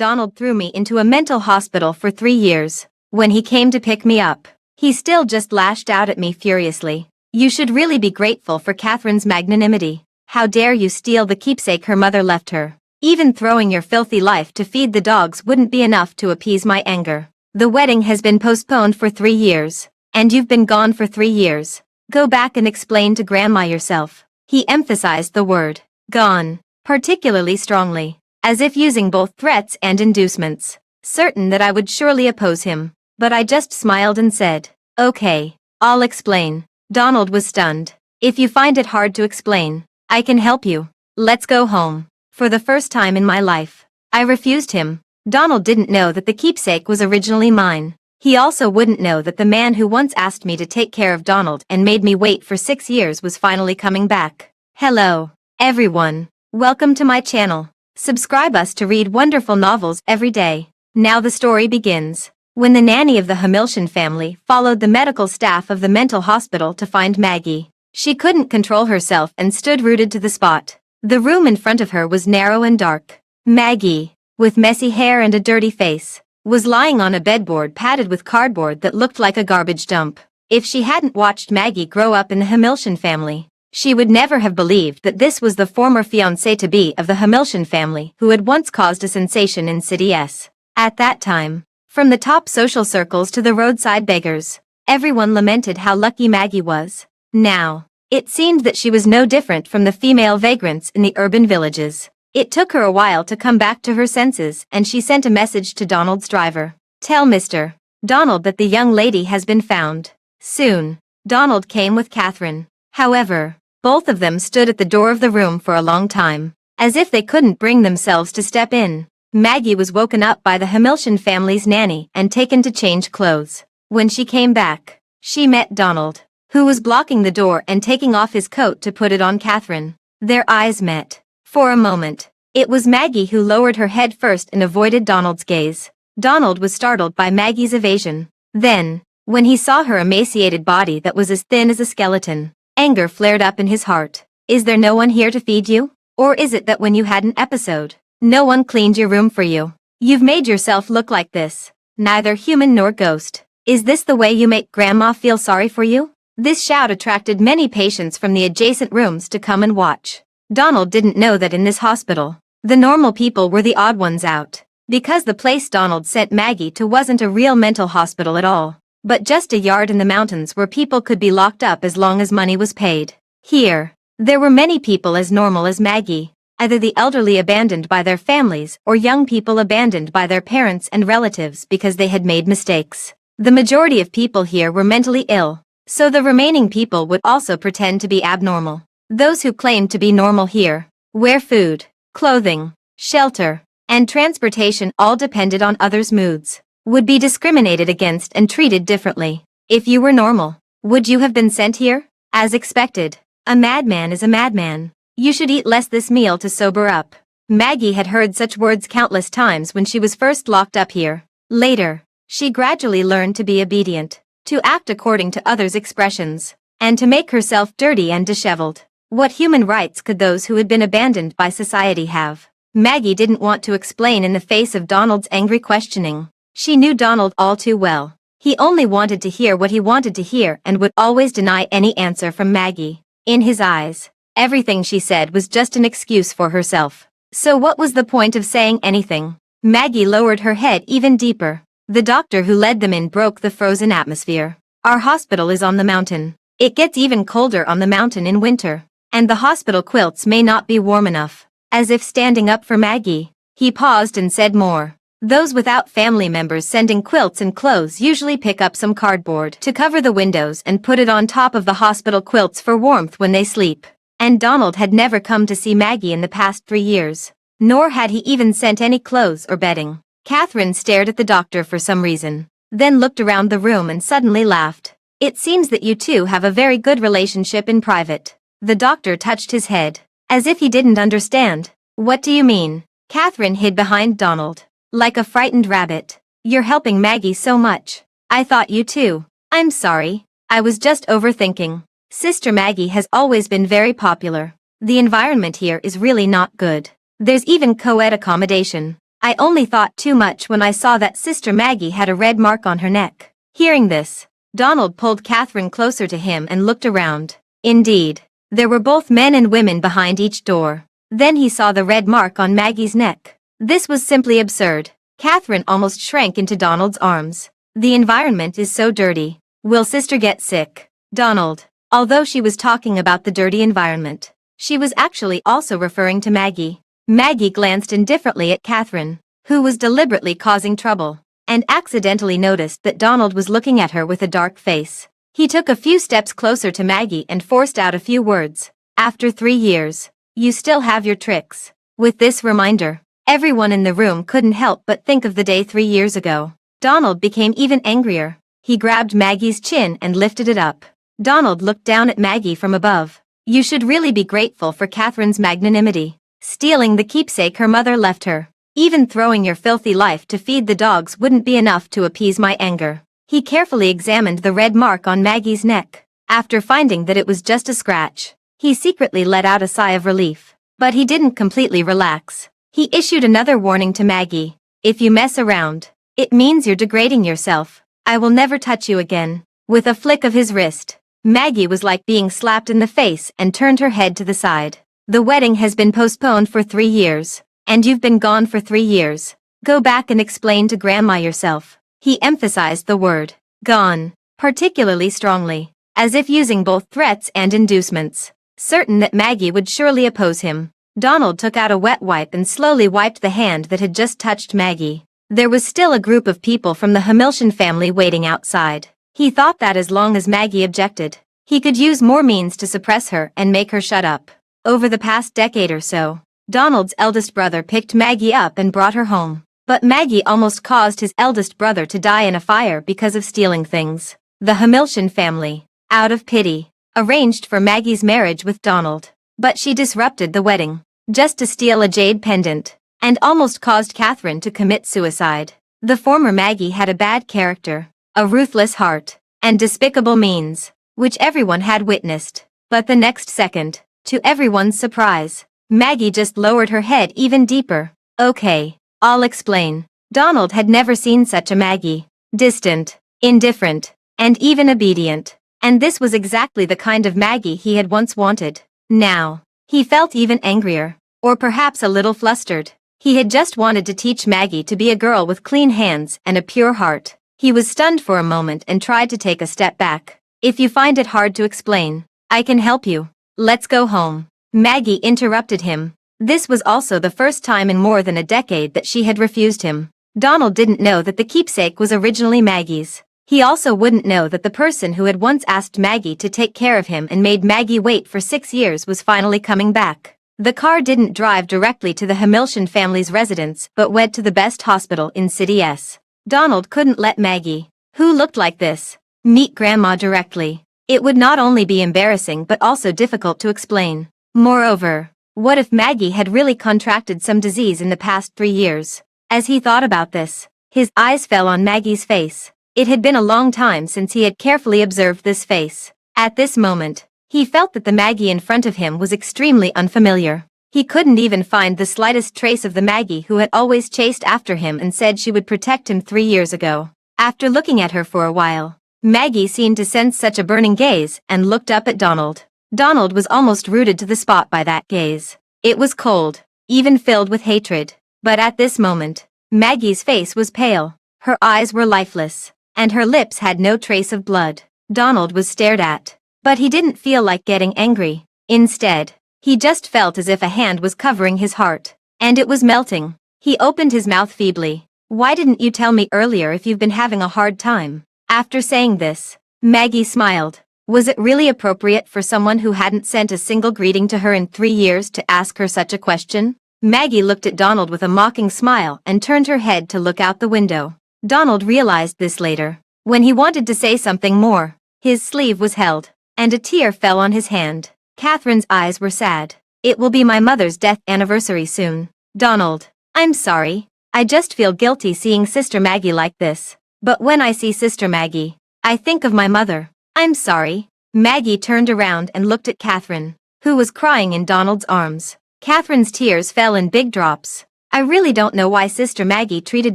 Donald threw me into a mental hospital for 3 years. When he came to pick me up, he still just lashed out at me furiously. You should really be grateful for Catherine's magnanimity. How dare you steal the keepsake her mother left her? Even throwing your filthy life to feed the dogs wouldn't be enough to appease my anger. The wedding has been postponed for 3 years, and you've been gone for 3 years. Go back and explain to Grandma yourself. He emphasized the word, gone, particularly strongly, as if using both threats and inducements, certain that I would surely oppose him. But I just smiled and said, okay, I'll explain. Donald was stunned. If you find it hard to explain, I can help you. Let's go home. For the first time in my life, I refused him. Donald didn't know that the keepsake was originally mine. He also wouldn't know that the man who once asked me to take care of Donald and made me wait for 6 years was finally coming back. Hello, everyone. Welcome to my channel. Subscribe us to read wonderful novels every day. Now the story begins. When the nanny of the Hamilton family followed the medical staff of the mental hospital to find Maggie, she couldn't control herself and stood rooted to the spot. The room in front of her was narrow and dark. Maggie, with messy hair and a dirty face, was lying on a bedboard padded with cardboard that looked like a garbage dump. If she hadn't watched Maggie grow up in the Hamilton family, she would never have believed that this was the former fiancé-to-be of the Hamilton family who had once caused a sensation in City S. At that time, from the top social circles to the roadside beggars, everyone lamented how lucky Maggie was. Now, it seemed that she was no different from the female vagrants in the urban villages. It took her a while to come back to her senses, and she sent a message to Donald's driver. Tell Mr. Donald that the young lady has been found. Soon, Donald came with Catherine. However, both of them stood at the door of the room for a long time, as if they couldn't bring themselves to step in. Maggie was woken up by the Hamilton family's nanny and taken to change clothes. When she came back, she met Donald, who was blocking the door and taking off his coat to put it on Catherine. Their eyes met. For a moment, it was Maggie who lowered her head first and avoided Donald's gaze. Donald was startled by Maggie's evasion. Then, when he saw her emaciated body that was as thin as a skeleton, anger flared up in his heart. Is there no one here to feed you? Or is it that when you had an episode, no one cleaned your room for you? You've made yourself look like this, neither human nor ghost. Is this the way you make Grandma feel sorry for you? This shout attracted many patients from the adjacent rooms to come and watch. Donald didn't know that in this hospital, the normal people were the odd ones out, because the place Donald sent Maggie to wasn't a real mental hospital at all, but just a yard in the mountains where people could be locked up as long as money was paid. Here, there were many people as normal as Maggie, either the elderly abandoned by their families or young people abandoned by their parents and relatives because they had made mistakes. The majority of people here were mentally ill, so the remaining people would also pretend to be abnormal. Those who claimed to be normal here, where food, clothing, shelter, and transportation all depended on others' moods, would be discriminated against and treated differently. If you were normal, would you have been sent here? As expected, a madman is a madman. You should eat less this meal to sober up. Maggie had heard such words countless times when she was first locked up here. Later, she gradually learned to be obedient, to act according to others' expressions, and to make herself dirty and disheveled. What human rights could those who had been abandoned by society have? Maggie didn't want to explain in the face of Donald's angry questioning. She knew Donald all too well. He only wanted to hear what he wanted to hear and would always deny any answer from Maggie. In his eyes, everything she said was just an excuse for herself. So what was the point of saying anything? Maggie lowered her head even deeper. The doctor who led them in broke the frozen atmosphere. Our hospital is on the mountain. It gets even colder on the mountain in winter, and the hospital quilts may not be warm enough. As if standing up for Maggie, he paused and said more. Those without family members sending quilts and clothes usually pick up some cardboard to cover the windows and put it on top of the hospital quilts for warmth when they sleep. And Donald had never come to see Maggie in the past 3 years, nor had he even sent any clothes or bedding. Catherine stared at the doctor for some reason, then looked around the room and suddenly laughed. It seems that you two have a very good relationship in private. The doctor touched his head, as if he didn't understand. What do you mean? Catherine hid behind Donald, like a frightened rabbit. You're helping Maggie so much. I thought you too. I'm sorry. I was just overthinking. Sister Maggie has always been very popular. The environment here is really not good. There's even co-ed accommodation. I only thought too much when I saw that Sister Maggie had a red mark on her neck. Hearing this, Donald pulled Catherine closer to him and looked around. Indeed, there were both men and women behind each door. Then he saw the red mark on Maggie's neck. This was simply absurd. Catherine almost shrank into Donald's arms. The environment is so dirty. Will Sister get sick? Donald. Although she was talking about the dirty environment, she was actually also referring to Maggie. Maggie glanced indifferently at Catherine, who was deliberately causing trouble, and accidentally noticed that Donald was looking at her with a dark face. He took a few steps closer to Maggie and forced out a few words. After 3 years, you still have your tricks. With this reminder, everyone in the room couldn't help but think of the day 3 years ago. Donald became even angrier. He grabbed Maggie's chin and lifted it up. Donald looked down at Maggie from above. You should really be grateful for Catherine's magnanimity. Stealing the keepsake her mother left her. Even throwing your filthy life to feed the dogs wouldn't be enough to appease my anger. He carefully examined the red mark on Maggie's neck. After finding that it was just a scratch, he secretly let out a sigh of relief. But he didn't completely relax. He issued another warning to Maggie. If you mess around, it means you're degrading yourself. I will never touch you again. With a flick of his wrist, Maggie was like being slapped in the face and turned her head to the side. The wedding has been postponed for 3 years, and you've been gone for 3 years. Go back and explain to Grandma yourself. He emphasized the word, gone, particularly strongly, as if using both threats and inducements. Certain that Maggie would surely oppose him, Donald took out a wet wipe and slowly wiped the hand that had just touched Maggie. There was still a group of people from the Hamilton family waiting outside. He thought that as long as Maggie objected, he could use more means to suppress her and make her shut up. Over the past decade or so, Donald's eldest brother picked Maggie up and brought her home. But Maggie almost caused his eldest brother to die in a fire because of stealing things. The Hamilton family, out of pity, arranged for Maggie's marriage with Donald. But she disrupted the wedding, just to steal a jade pendant, and almost caused Catherine to commit suicide. The former Maggie had a bad character, a ruthless heart, and despicable means, which everyone had witnessed. But the next second, to everyone's surprise, Maggie just lowered her head even deeper. Okay, I'll explain. Donald had never seen such a Maggie. Distant, indifferent, and even obedient. And this was exactly the kind of Maggie he had once wanted. Now, he felt even angrier, or perhaps a little flustered. He had just wanted to teach Maggie to be a girl with clean hands and a pure heart. He was stunned for a moment and tried to take a step back. If you find it hard to explain, I can help you. Let's go home. Maggie interrupted him. This was also the first time in more than a decade that she had refused him. Donald didn't know that the keepsake was originally Maggie's. He also wouldn't know that the person who had once asked Maggie to take care of him and made Maggie wait for 6 years was finally coming back. The car didn't drive directly to the Hamilton family's residence but went to the best hospital in City S. Donald couldn't let Maggie, who looked like this, meet Grandma directly. It would not only be embarrassing but also difficult to explain. Moreover, what if Maggie had really contracted some disease in the past 3 years? As he thought about this, his eyes fell on Maggie's face. It had been a long time since he had carefully observed this face. At this moment, he felt that the Maggie in front of him was extremely unfamiliar. He couldn't even find the slightest trace of the Maggie who had always chased after him and said she would protect him 3 years ago. After looking at her for a while, Maggie seemed to sense such a burning gaze and looked up at Donald. Donald was almost rooted to the spot by that gaze. It was cold, even filled with hatred. But at this moment, Maggie's face was pale, her eyes were lifeless, and her lips had no trace of blood. Donald was stared at, but he didn't feel like getting angry. Instead, he just felt as if a hand was covering his heart, and it was melting. He opened his mouth feebly. Why didn't you tell me earlier if you've been having a hard time? After saying this, Maggie smiled. Was it really appropriate for someone who hadn't sent a single greeting to her in 3 years to ask her such a question? Maggie looked at Donald with a mocking smile and turned her head to look out the window. Donald realized this later. When he wanted to say something more, his sleeve was held, and a tear fell on his hand. Catherine's eyes were sad. It will be my mother's death anniversary soon. Donald, I'm sorry. I just feel guilty seeing Sister Maggie like this. But when I see Sister Maggie, I think of my mother. I'm sorry. Maggie turned around and looked at Catherine, who was crying in Donald's arms. Catherine's tears fell in big drops. I really don't know why Sister Maggie treated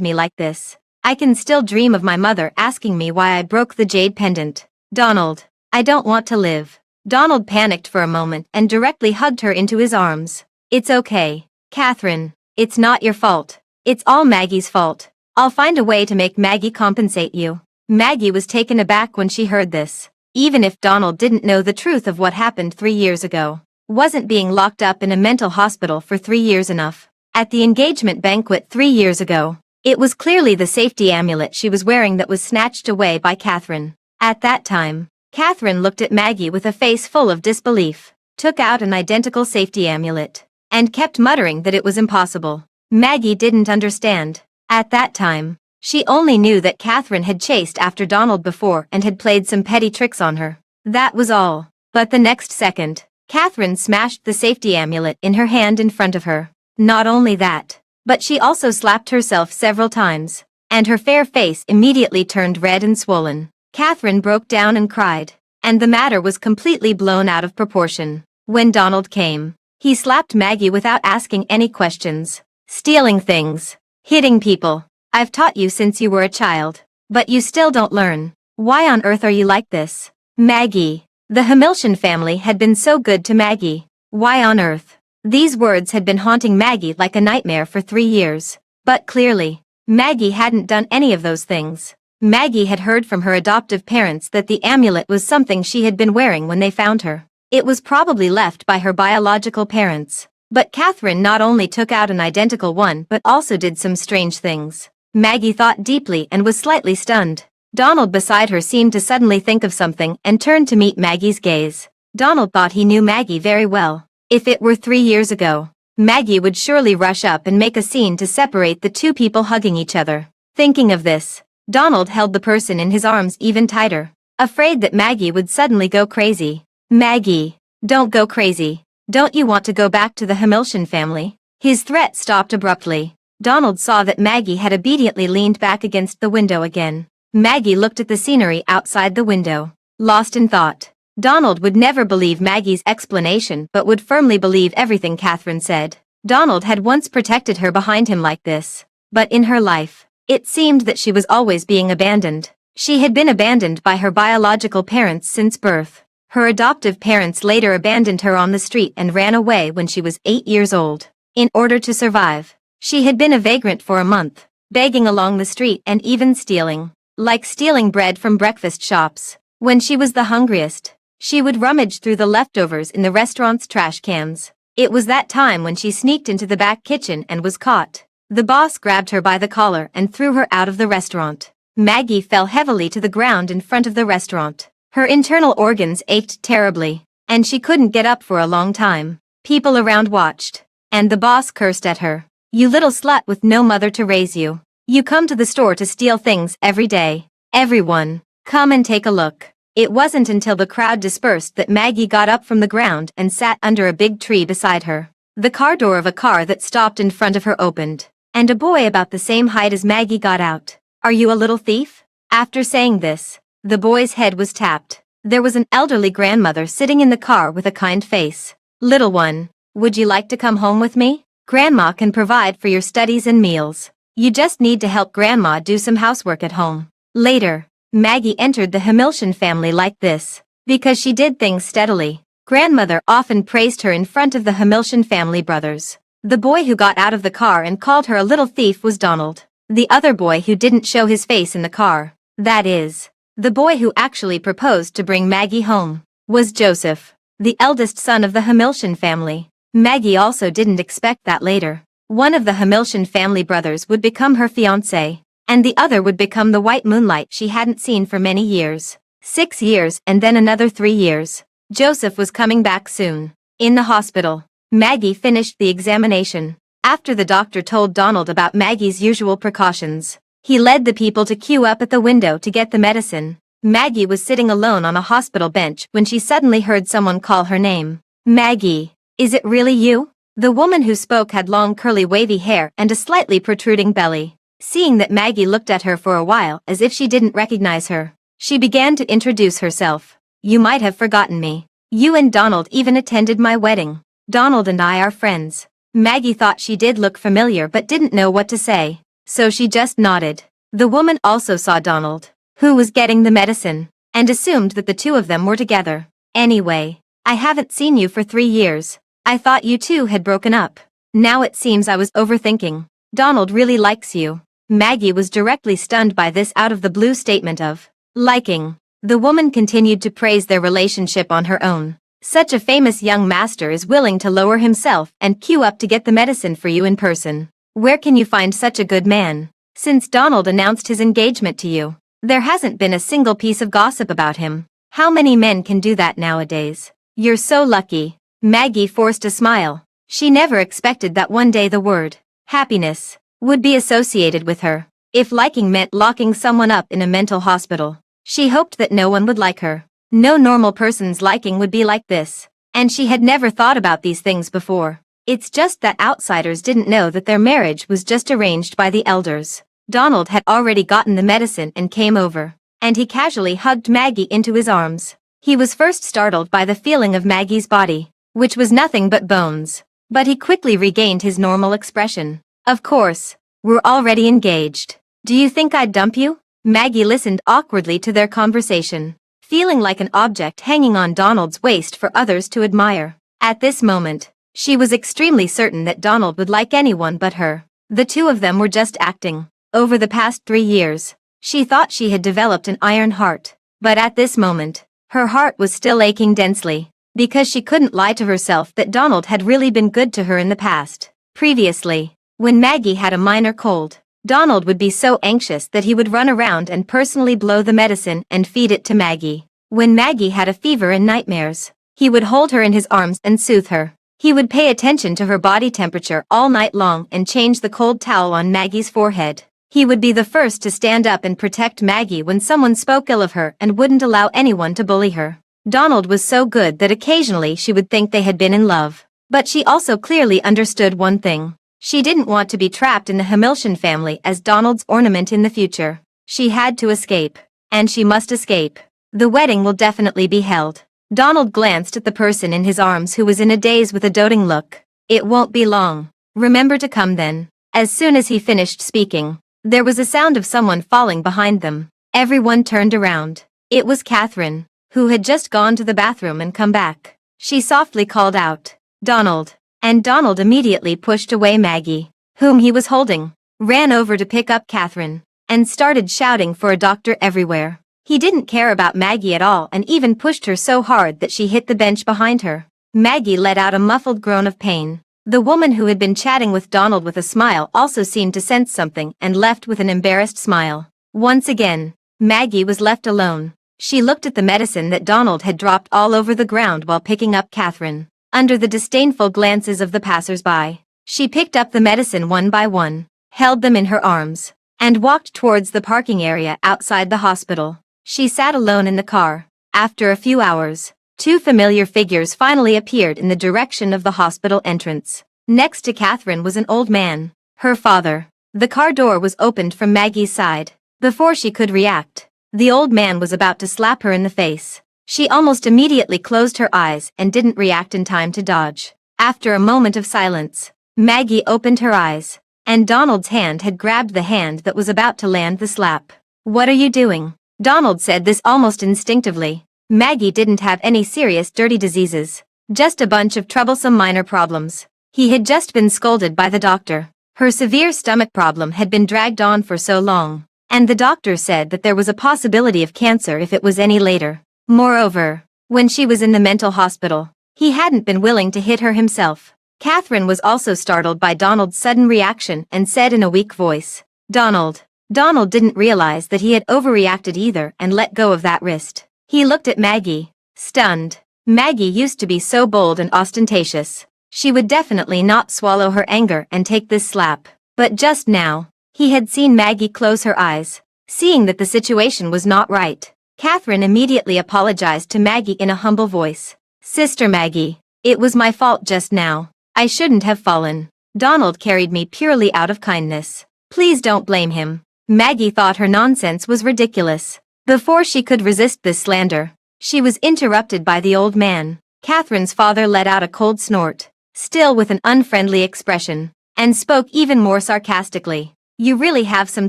me like this. I can still dream of my mother asking me why I broke the jade pendant. Donald, I don't want to live. Donald panicked for a moment and directly hugged her into his arms. It's okay, Catherine. It's not your fault. It's all Maggie's fault. I'll find a way to make Maggie compensate you. Maggie was taken aback when she heard this. Even if Donald didn't know the truth of what happened 3 years ago, wasn't being locked up in a mental hospital for 3 years enough? At the engagement banquet 3 years ago, it was clearly the safety amulet she was wearing that was snatched away by Catherine. At that time, Catherine looked at Maggie with a face full of disbelief, took out an identical safety amulet, and kept muttering that it was impossible. Maggie didn't understand. At that time, she only knew that Catherine had chased after Donald before and had played some petty tricks on her. That was all. But the next second, Catherine smashed the safety amulet in her hand in front of her. Not only that, but she also slapped herself several times, and her fair face immediately turned red and swollen. Catherine broke down and cried, and the matter was completely blown out of proportion. When Donald came, he slapped Maggie without asking any questions. Stealing things, hitting people. I've taught you since you were a child, but you still don't learn. Why on earth are you like this? Maggie. The Hamilton family had been so good to Maggie. Why on earth? These words had been haunting Maggie like a nightmare for 3 years. But clearly, Maggie hadn't done any of those things. Maggie had heard from her adoptive parents that the amulet was something she had been wearing when they found her. It was probably left by her biological parents. But Catherine not only took out an identical one but also did some strange things. Maggie thought deeply and was slightly stunned. Donald beside her seemed to suddenly think of something and turned to meet Maggie's gaze. Donald thought he knew Maggie very well. If it were 3 years ago, Maggie would surely rush up and make a scene to separate the two people hugging each other. Thinking of this, Donald held the person in his arms even tighter, afraid that Maggie would suddenly go crazy. Maggie, don't go crazy. Don't you want to go back to the Hamilton family? His threat stopped abruptly. Donald saw that Maggie had obediently leaned back against the window again. Maggie looked at the scenery outside the window, lost in thought. Donald would never believe Maggie's explanation but would firmly believe everything Catherine said. Donald had once protected her behind him like this. But in her life, it seemed that she was always being abandoned. She had been abandoned by her biological parents since birth. Her adoptive parents later abandoned her on the street and ran away when she was 8 years old. In order to survive, she had been a vagrant for a month, begging along the street and even stealing. Like stealing bread from breakfast shops. When she was the hungriest, she would rummage through the leftovers in the restaurant's trash cans. It was that time when she sneaked into the back kitchen and was caught. The boss grabbed her by the collar and threw her out of the restaurant. Maggie fell heavily to the ground in front of the restaurant. Her internal organs ached terribly, and she couldn't get up for a long time. People around watched, and the boss cursed at her. You little slut with no mother to raise you. You come to the store to steal things every day. Everyone, come and take a look. It wasn't until the crowd dispersed that Maggie got up from the ground and sat under a big tree beside her. The car door of a car that stopped in front of her opened, and a boy about the same height as Maggie got out. Are you a little thief? After saying this, the boy's head was tapped. There was an elderly grandmother sitting in the car with a kind face. Little one, would you like to come home with me? Grandma can provide for your studies and meals. You just need to help Grandma do some housework at home. Later, Maggie entered the Hamilton family like this, because she did things steadily. Grandmother often praised her in front of the Hamilton family brothers. The boy who got out of the car and called her a little thief was Donald. The other boy who didn't show his face in the car, that is, the boy who actually proposed to bring Maggie home, was Joseph, the eldest son of the Hamilton family. Maggie also didn't expect that later, one of the Hamilton family brothers would become her fiancé, and the other would become the white moonlight she hadn't seen for many years. 6 years and then another 3 years. Joseph was coming back soon. In the hospital, Maggie finished the examination. After the doctor told Donald about Maggie's usual precautions, he led the people to queue up at the window to get the medicine. Maggie was sitting alone on a hospital bench when she suddenly heard someone call her name. Maggie, is it really you? The woman who spoke had long curly wavy hair and a slightly protruding belly. Seeing that Maggie looked at her for a while as if she didn't recognize her, she began to introduce herself. You might have forgotten me. You and Donald even attended my wedding. Donald and I are friends. Maggie thought she did look familiar but didn't know what to say, so she just nodded. The woman also saw Donald, who was getting the medicine, and assumed that the two of them were together. Anyway, I haven't seen you for 3 years. I thought you two had broken up. Now it seems I was overthinking. Donald really likes you. Maggie was directly stunned by this out-of-the-blue statement of liking. The woman continued to praise their relationship on her own. Such a famous young master is willing to lower himself and queue up to get the medicine for you in person. Where can you find such a good man? Since Donald announced his engagement to you, there hasn't been a single piece of gossip about him. How many men can do that nowadays? You're so lucky. Maggie forced a smile. She never expected that one day the word happiness would be associated with her. If liking meant locking someone up in a mental hospital, she hoped that no one would like her. No normal person's liking would be like this. And she had never thought about these things before. It's just that outsiders didn't know that their marriage was just arranged by the elders. Donald had already gotten the medicine and came over, and he casually hugged Maggie into his arms. He was first startled by the feeling of Maggie's body, which was nothing but bones. But he quickly regained his normal expression. Of course, we're already engaged. Do you think I'd dump you? Maggie listened awkwardly to their conversation, feeling like an object hanging on Donald's waist for others to admire. At this moment, she was extremely certain that Donald would like anyone but her. The two of them were just acting. Over the past 3 years, she thought she had developed an iron heart. But at this moment, her heart was still aching densely, because she couldn't lie to herself that Donald had really been good to her in the past. Previously, when Maggie had a minor cold, Donald would be so anxious that he would run around and personally blow the medicine and feed it to Maggie. When Maggie had a fever and nightmares, he would hold her in his arms and soothe her. He would pay attention to her body temperature all night long and change the cold towel on Maggie's forehead. He would be the first to stand up and protect Maggie when someone spoke ill of her and wouldn't allow anyone to bully her. Donald was so good that occasionally she would think they had been in love. But she also clearly understood one thing. She didn't want to be trapped in the Hamilton family as Donald's ornament in the future. She had to escape. And she must escape. The wedding will definitely be held. Donald glanced at the person in his arms who was in a daze with a doting look. It won't be long. Remember to come then. As soon as he finished speaking, there was a sound of someone falling behind them. Everyone turned around. It was Catherine, who had just gone to the bathroom and come back. She softly called out, "Donald." And Donald immediately pushed away Maggie, whom he was holding, ran over to pick up Catherine, and started shouting for a doctor everywhere. He didn't care about Maggie at all and even pushed her so hard that she hit the bench behind her. Maggie let out a muffled groan of pain. The woman who had been chatting with Donald with a smile also seemed to sense something and left with an embarrassed smile. Once again, Maggie was left alone. She looked at the medicine that Donald had dropped all over the ground while picking up Catherine. Under the disdainful glances of the passers-by, she picked up the medicine one by one, held them in her arms, and walked towards the parking area outside the hospital. She sat alone in the car. After a few hours, 2 familiar figures finally appeared in the direction of the hospital entrance. Next to Catherine was an old man, her father. The car door was opened from Maggie's side. Before she could react, the old man was about to slap her in the face. She almost immediately closed her eyes and didn't react in time to dodge. After a moment of silence, Maggie opened her eyes, and Donald's hand had grabbed the hand that was about to land the slap. "What are you doing?" Donald said this almost instinctively. Maggie didn't have any serious dirty diseases, just a bunch of troublesome minor problems. He had just been scolded by the doctor. Her severe stomach problem had been dragged on for so long, and the doctor said that there was a possibility of cancer if it was any later. Moreover, when she was in the mental hospital, he hadn't been willing to hit her himself. Catherine was also startled by Donald's sudden reaction and said in a weak voice, "Donald." Donald didn't realize that he had overreacted either and let go of that wrist. He looked at Maggie, stunned. Maggie used to be so bold and ostentatious. She would definitely not swallow her anger and take this slap. But just now, he had seen Maggie close her eyes, seeing that the situation was not right. Catherine immediately apologized to Maggie in a humble voice. "Sister Maggie, it was my fault just now. I shouldn't have fallen. Donald carried me purely out of kindness. Please don't blame him." Maggie thought her nonsense was ridiculous. Before she could resist this slander, she was interrupted by the old man. Catherine's father let out a cold snort. still with an unfriendly expression, and spoke even more sarcastically. You really have some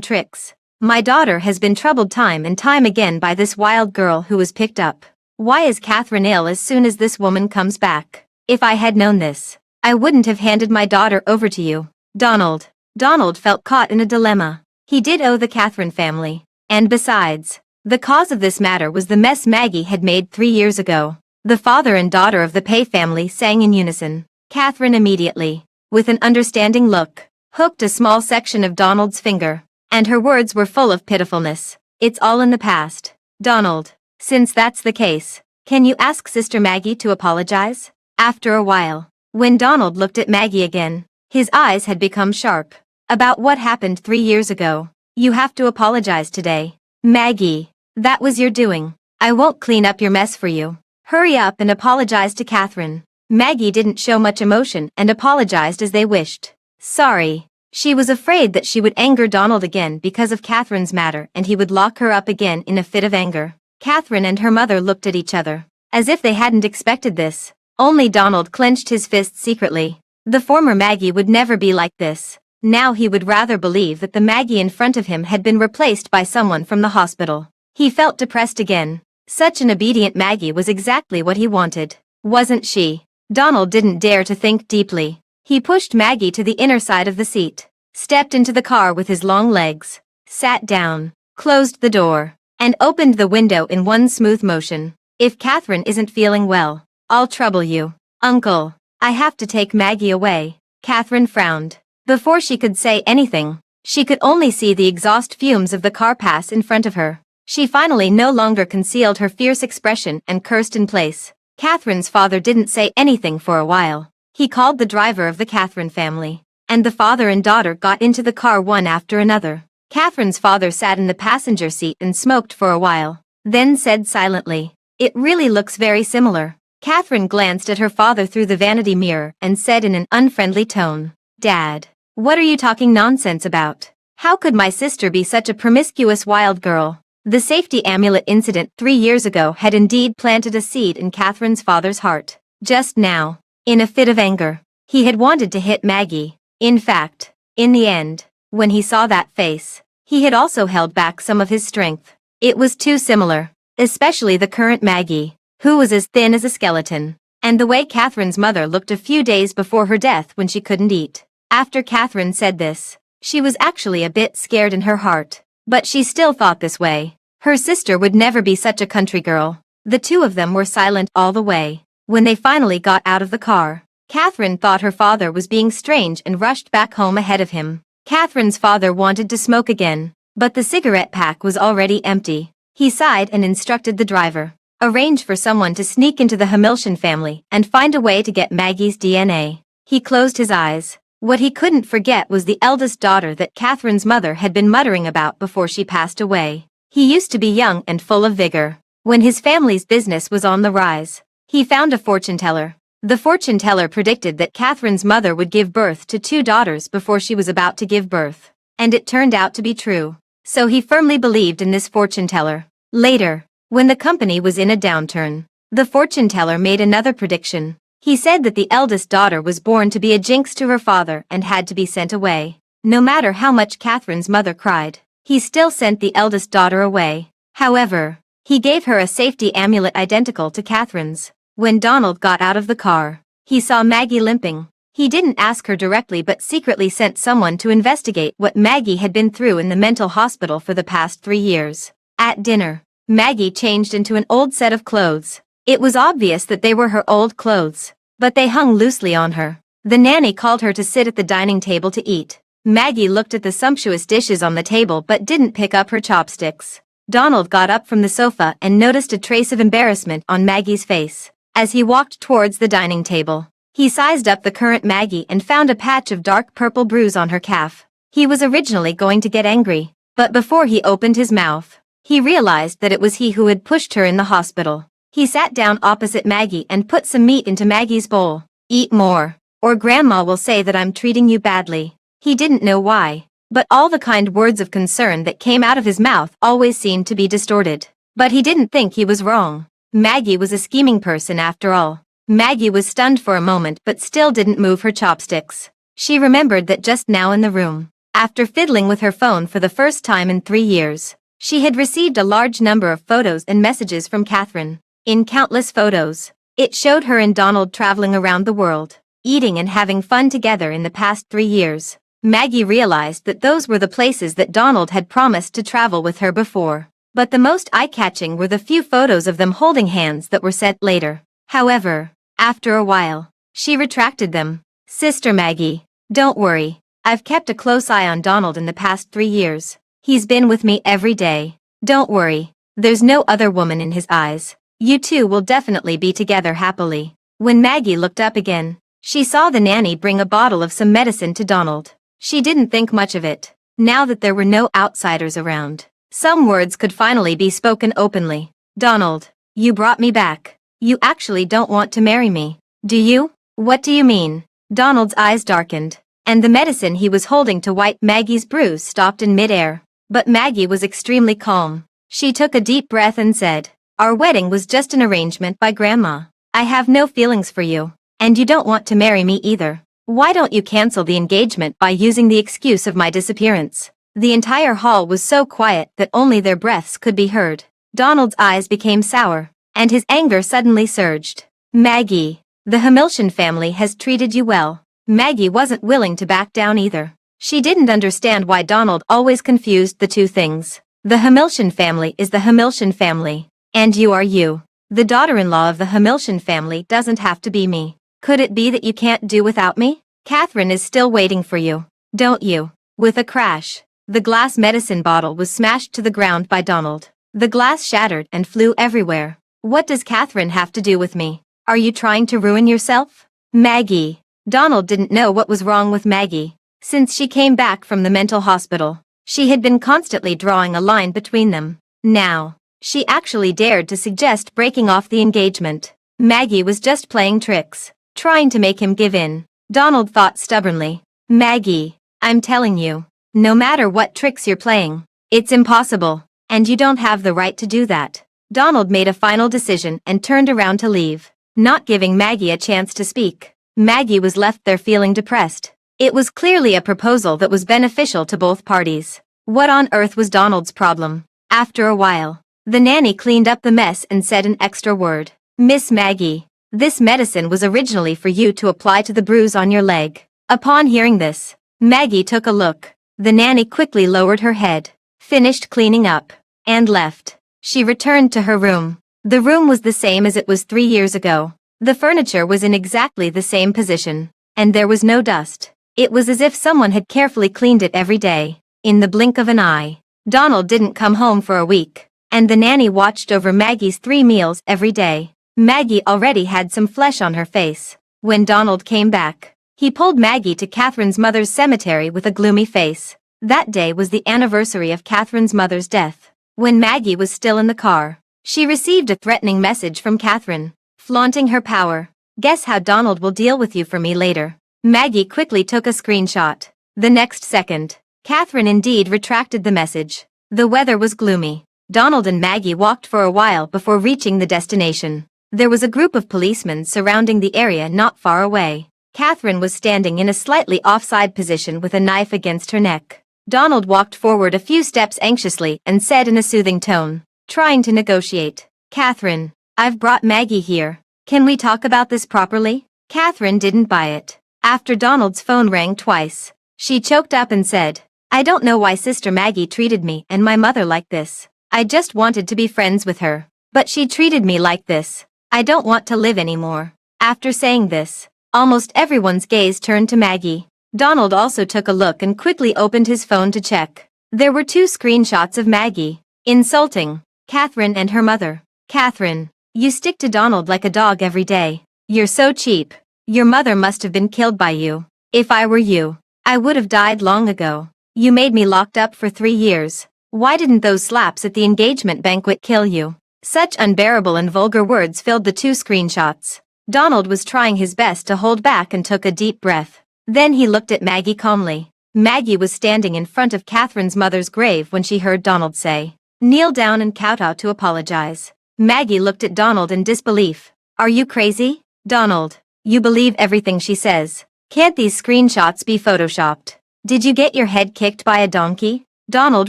tricks. My daughter has been troubled time and time again by this wild girl who was picked up. Why is Catherine ill as soon as this woman comes back? If I had known this, I wouldn't have handed my daughter over to you. Donald. Donald felt caught in a dilemma. He did owe the Catherine family. And besides, the cause of this matter was the mess Maggie had made 3 years ago. The father and daughter of the Pay family sang in unison. Catherine immediately, with an understanding look, hooked a small section of Donald's finger, and her words were full of pitifulness. It's all in the past. Donald, since that's the case, can you ask Sister Maggie to apologize? After a while, when Donald looked at Maggie again, his eyes had become sharp. About what happened 3 years ago. You have to apologize today. Maggie, that was your doing. I won't clean up your mess for you. Hurry up and apologize to Catherine. Maggie didn't show much emotion and apologized as they wished. Sorry. She was afraid that she would anger Donald again because of Catherine's matter and he would lock her up again in a fit of anger. Catherine and her mother looked at each other, as if they hadn't expected this. Only Donald clenched his fists secretly. The former Maggie would never be like this. Now he would rather believe that the Maggie in front of him had been replaced by someone from the hospital. He felt depressed again. Such an obedient Maggie was exactly what he wanted, wasn't she? Donald didn't dare to think deeply. He pushed Maggie to the inner side of the seat, stepped into the car with his long legs, sat down, closed the door, and opened the window in one smooth motion. If Catherine isn't feeling well, I'll trouble you. Uncle, I have to take Maggie away. Catherine frowned. Before she could say anything, she could only see the exhaust fumes of the car pass in front of her. She finally no longer concealed her fierce expression and cursed in place. Catherine's father didn't say anything for a while. He called the driver of the Catherine family, and the father and daughter got into the car one after another. Catherine's father sat in the passenger seat and smoked for a while, then said silently, "It really looks very similar." Catherine glanced at her father through the vanity mirror and said in an unfriendly tone, "Dad, what are you talking nonsense about? How could my sister be such a promiscuous wild girl?" The safety amulet incident 3 years ago had indeed planted a seed in Catherine's father's heart. Just now, in a fit of anger, he had wanted to hit Maggie. In fact, in the end, when he saw that face, he had also held back some of his strength. It was too similar, especially the current Maggie, who was as thin as a skeleton, and the way Catherine's mother looked a few days before her death when she couldn't eat. After Catherine said this, she was actually a bit scared in her heart. But she still thought this way. Her sister would never be such a country girl. The two of them were silent all the way. When they finally got out of the car, Catherine thought her father was being strange and rushed back home ahead of him. Catherine's father wanted to smoke again, but the cigarette pack was already empty. He sighed and instructed the driver, "Arrange for someone to sneak into the Hamilton family and find a way to get Maggie's DNA." He closed his eyes. What he couldn't forget was the eldest daughter that Catherine's mother had been muttering about before she passed away. He used to be young and full of vigor. When his family's business was on the rise, he found a fortune teller. The fortune teller predicted that Catherine's mother would give birth to 2 daughters before she was about to give birth. And it turned out to be true. So he firmly believed in this fortune teller. Later, when the company was in a downturn, the fortune teller made another prediction. He said that the eldest daughter was born to be a jinx to her father and had to be sent away. No matter how much Catherine's mother cried, he still sent the eldest daughter away. However, he gave her a safety amulet identical to Catherine's. When Donald got out of the car, he saw Maggie limping. He didn't ask her directly but secretly sent someone to investigate what Maggie had been through in the mental hospital for the past 3 years. At dinner, Maggie changed into an old set of clothes. It was obvious that they were her old clothes, but they hung loosely on her. The nanny called her to sit at the dining table to eat. Maggie looked at the sumptuous dishes on the table but didn't pick up her chopsticks. Donald got up from the sofa and noticed a trace of embarrassment on Maggie's face. As he walked towards the dining table, he sized up the current Maggie and found a patch of dark purple bruise on her calf. He was originally going to get angry, but before he opened his mouth, he realized that it was he who had pushed her in the hospital. He sat down opposite Maggie and put some meat into Maggie's bowl. "Eat more, or Grandma will say that I'm treating you badly." He didn't know why, but all the kind words of concern that came out of his mouth always seemed to be distorted. But he didn't think he was wrong. Maggie was a scheming person after all. Maggie was stunned for a moment but still didn't move her chopsticks. She remembered that just now in the room, after fiddling with her phone for the first time in 3 years, she had received a large number of photos and messages from Catherine. In countless photos, it showed her and Donald traveling around the world, eating and having fun together in the past 3 years. Maggie realized that those were the places that Donald had promised to travel with her before. But the most eye-catching were the few photos of them holding hands that were sent later. However, after a while, she retracted them. Sister Maggie, don't worry. I've kept a close eye on Donald in the past 3 years. He's been with me every day. Don't worry. There's no other woman in his eyes. You two will definitely be together happily. When Maggie looked up again, she saw the nanny bring a bottle of some medicine to Donald. She didn't think much of it. Now that there were no outsiders around, some words could finally be spoken openly. Donald, you brought me back. You actually don't want to marry me, do you? What do you mean? Donald's eyes darkened, and the medicine he was holding to wipe Maggie's bruise stopped in midair. But Maggie was extremely calm. She took a deep breath and said, "Our wedding was just an arrangement by Grandma. I have no feelings for you, and you don't want to marry me either. Why don't you cancel the engagement by using the excuse of my disappearance?" The entire hall was so quiet that only their breaths could be heard. Donald's eyes became sour, and his anger suddenly surged. Maggie, the Hamilton family has treated you well. Maggie wasn't willing to back down either. She didn't understand why Donald always confused the two things. The Hamilton family is the Hamilton family, and you are you. The daughter-in-law of the Hamilton family doesn't have to be me. Could it be that you can't do without me? Catherine is still waiting for you, don't you? With a crash, the glass medicine bottle was smashed to the ground by Donald. The glass shattered and flew everywhere. What does Catherine have to do with me? Are you trying to ruin yourself? Maggie. Donald didn't know what was wrong with Maggie. Since she came back from the mental hospital, she had been constantly drawing a line between them. Now, she actually dared to suggest breaking off the engagement. Maggie was just playing tricks, trying to make him give in. Donald thought stubbornly. Maggie, I'm telling you, no matter what tricks you're playing, it's impossible, and you don't have the right to do that. Donald made a final decision and turned around to leave, not giving Maggie a chance to speak. Maggie was left there feeling depressed. It was clearly a proposal that was beneficial to both parties. What on earth was Donald's problem? After a while, the nanny cleaned up the mess and said an extra word. Miss Maggie, this medicine was originally for you to apply to the bruise on your leg. Upon hearing this, Maggie took a look. The nanny quickly lowered her head, finished cleaning up, and left. She returned to her room. The room was the same as it was 3 years ago. The furniture was in exactly the same position, and there was no dust. It was as if someone had carefully cleaned it every day. In the blink of an eye, Donald didn't come home for a week, and the nanny watched over Maggie's 3 meals every day. Maggie already had some flesh on her face. When Donald came back, he pulled Maggie to Catherine's mother's cemetery with a gloomy face. That day was the anniversary of Catherine's mother's death. When Maggie was still in the car, she received a threatening message from Catherine, flaunting her power. "Guess how Donald will deal with you for me later." Maggie quickly took a screenshot. The next second, Catherine indeed retracted the message. The weather was gloomy. Donald and Maggie walked for a while before reaching the destination. There was a group of policemen surrounding the area not far away. Catherine was standing in a slightly offside position with a knife against her neck. Donald walked forward a few steps anxiously and said in a soothing tone, trying to negotiate, "Catherine, I've brought Maggie here. Can we talk about this properly?" Catherine didn't buy it. After Donald's phone rang twice, she choked up and said, "I don't know why Sister Maggie treated me and my mother like this. I just wanted to be friends with her, but she treated me like this. I don't want to live anymore." After saying this, almost everyone's gaze turned to Maggie. Donald also took a look and quickly opened his phone to check. There were 2 screenshots of Maggie, insulting Catherine and her mother. "Catherine, you stick to Donald like a dog every day. You're so cheap. Your mother must have been killed by you. If I were you, I would have died long ago. You made me locked up for 3 years. Why didn't those slaps at the engagement banquet kill you?" Such unbearable and vulgar words filled the 2 screenshots. Donald was trying his best to hold back and took a deep breath. Then he looked at Maggie calmly. Maggie was standing in front of Catherine's mother's grave when she heard Donald say, "Kneel down and kowtow to apologize." Maggie looked at Donald in disbelief. "Are you crazy? Donald, you believe everything she says. Can't these screenshots be photoshopped? Did you get your head kicked by a donkey? Donald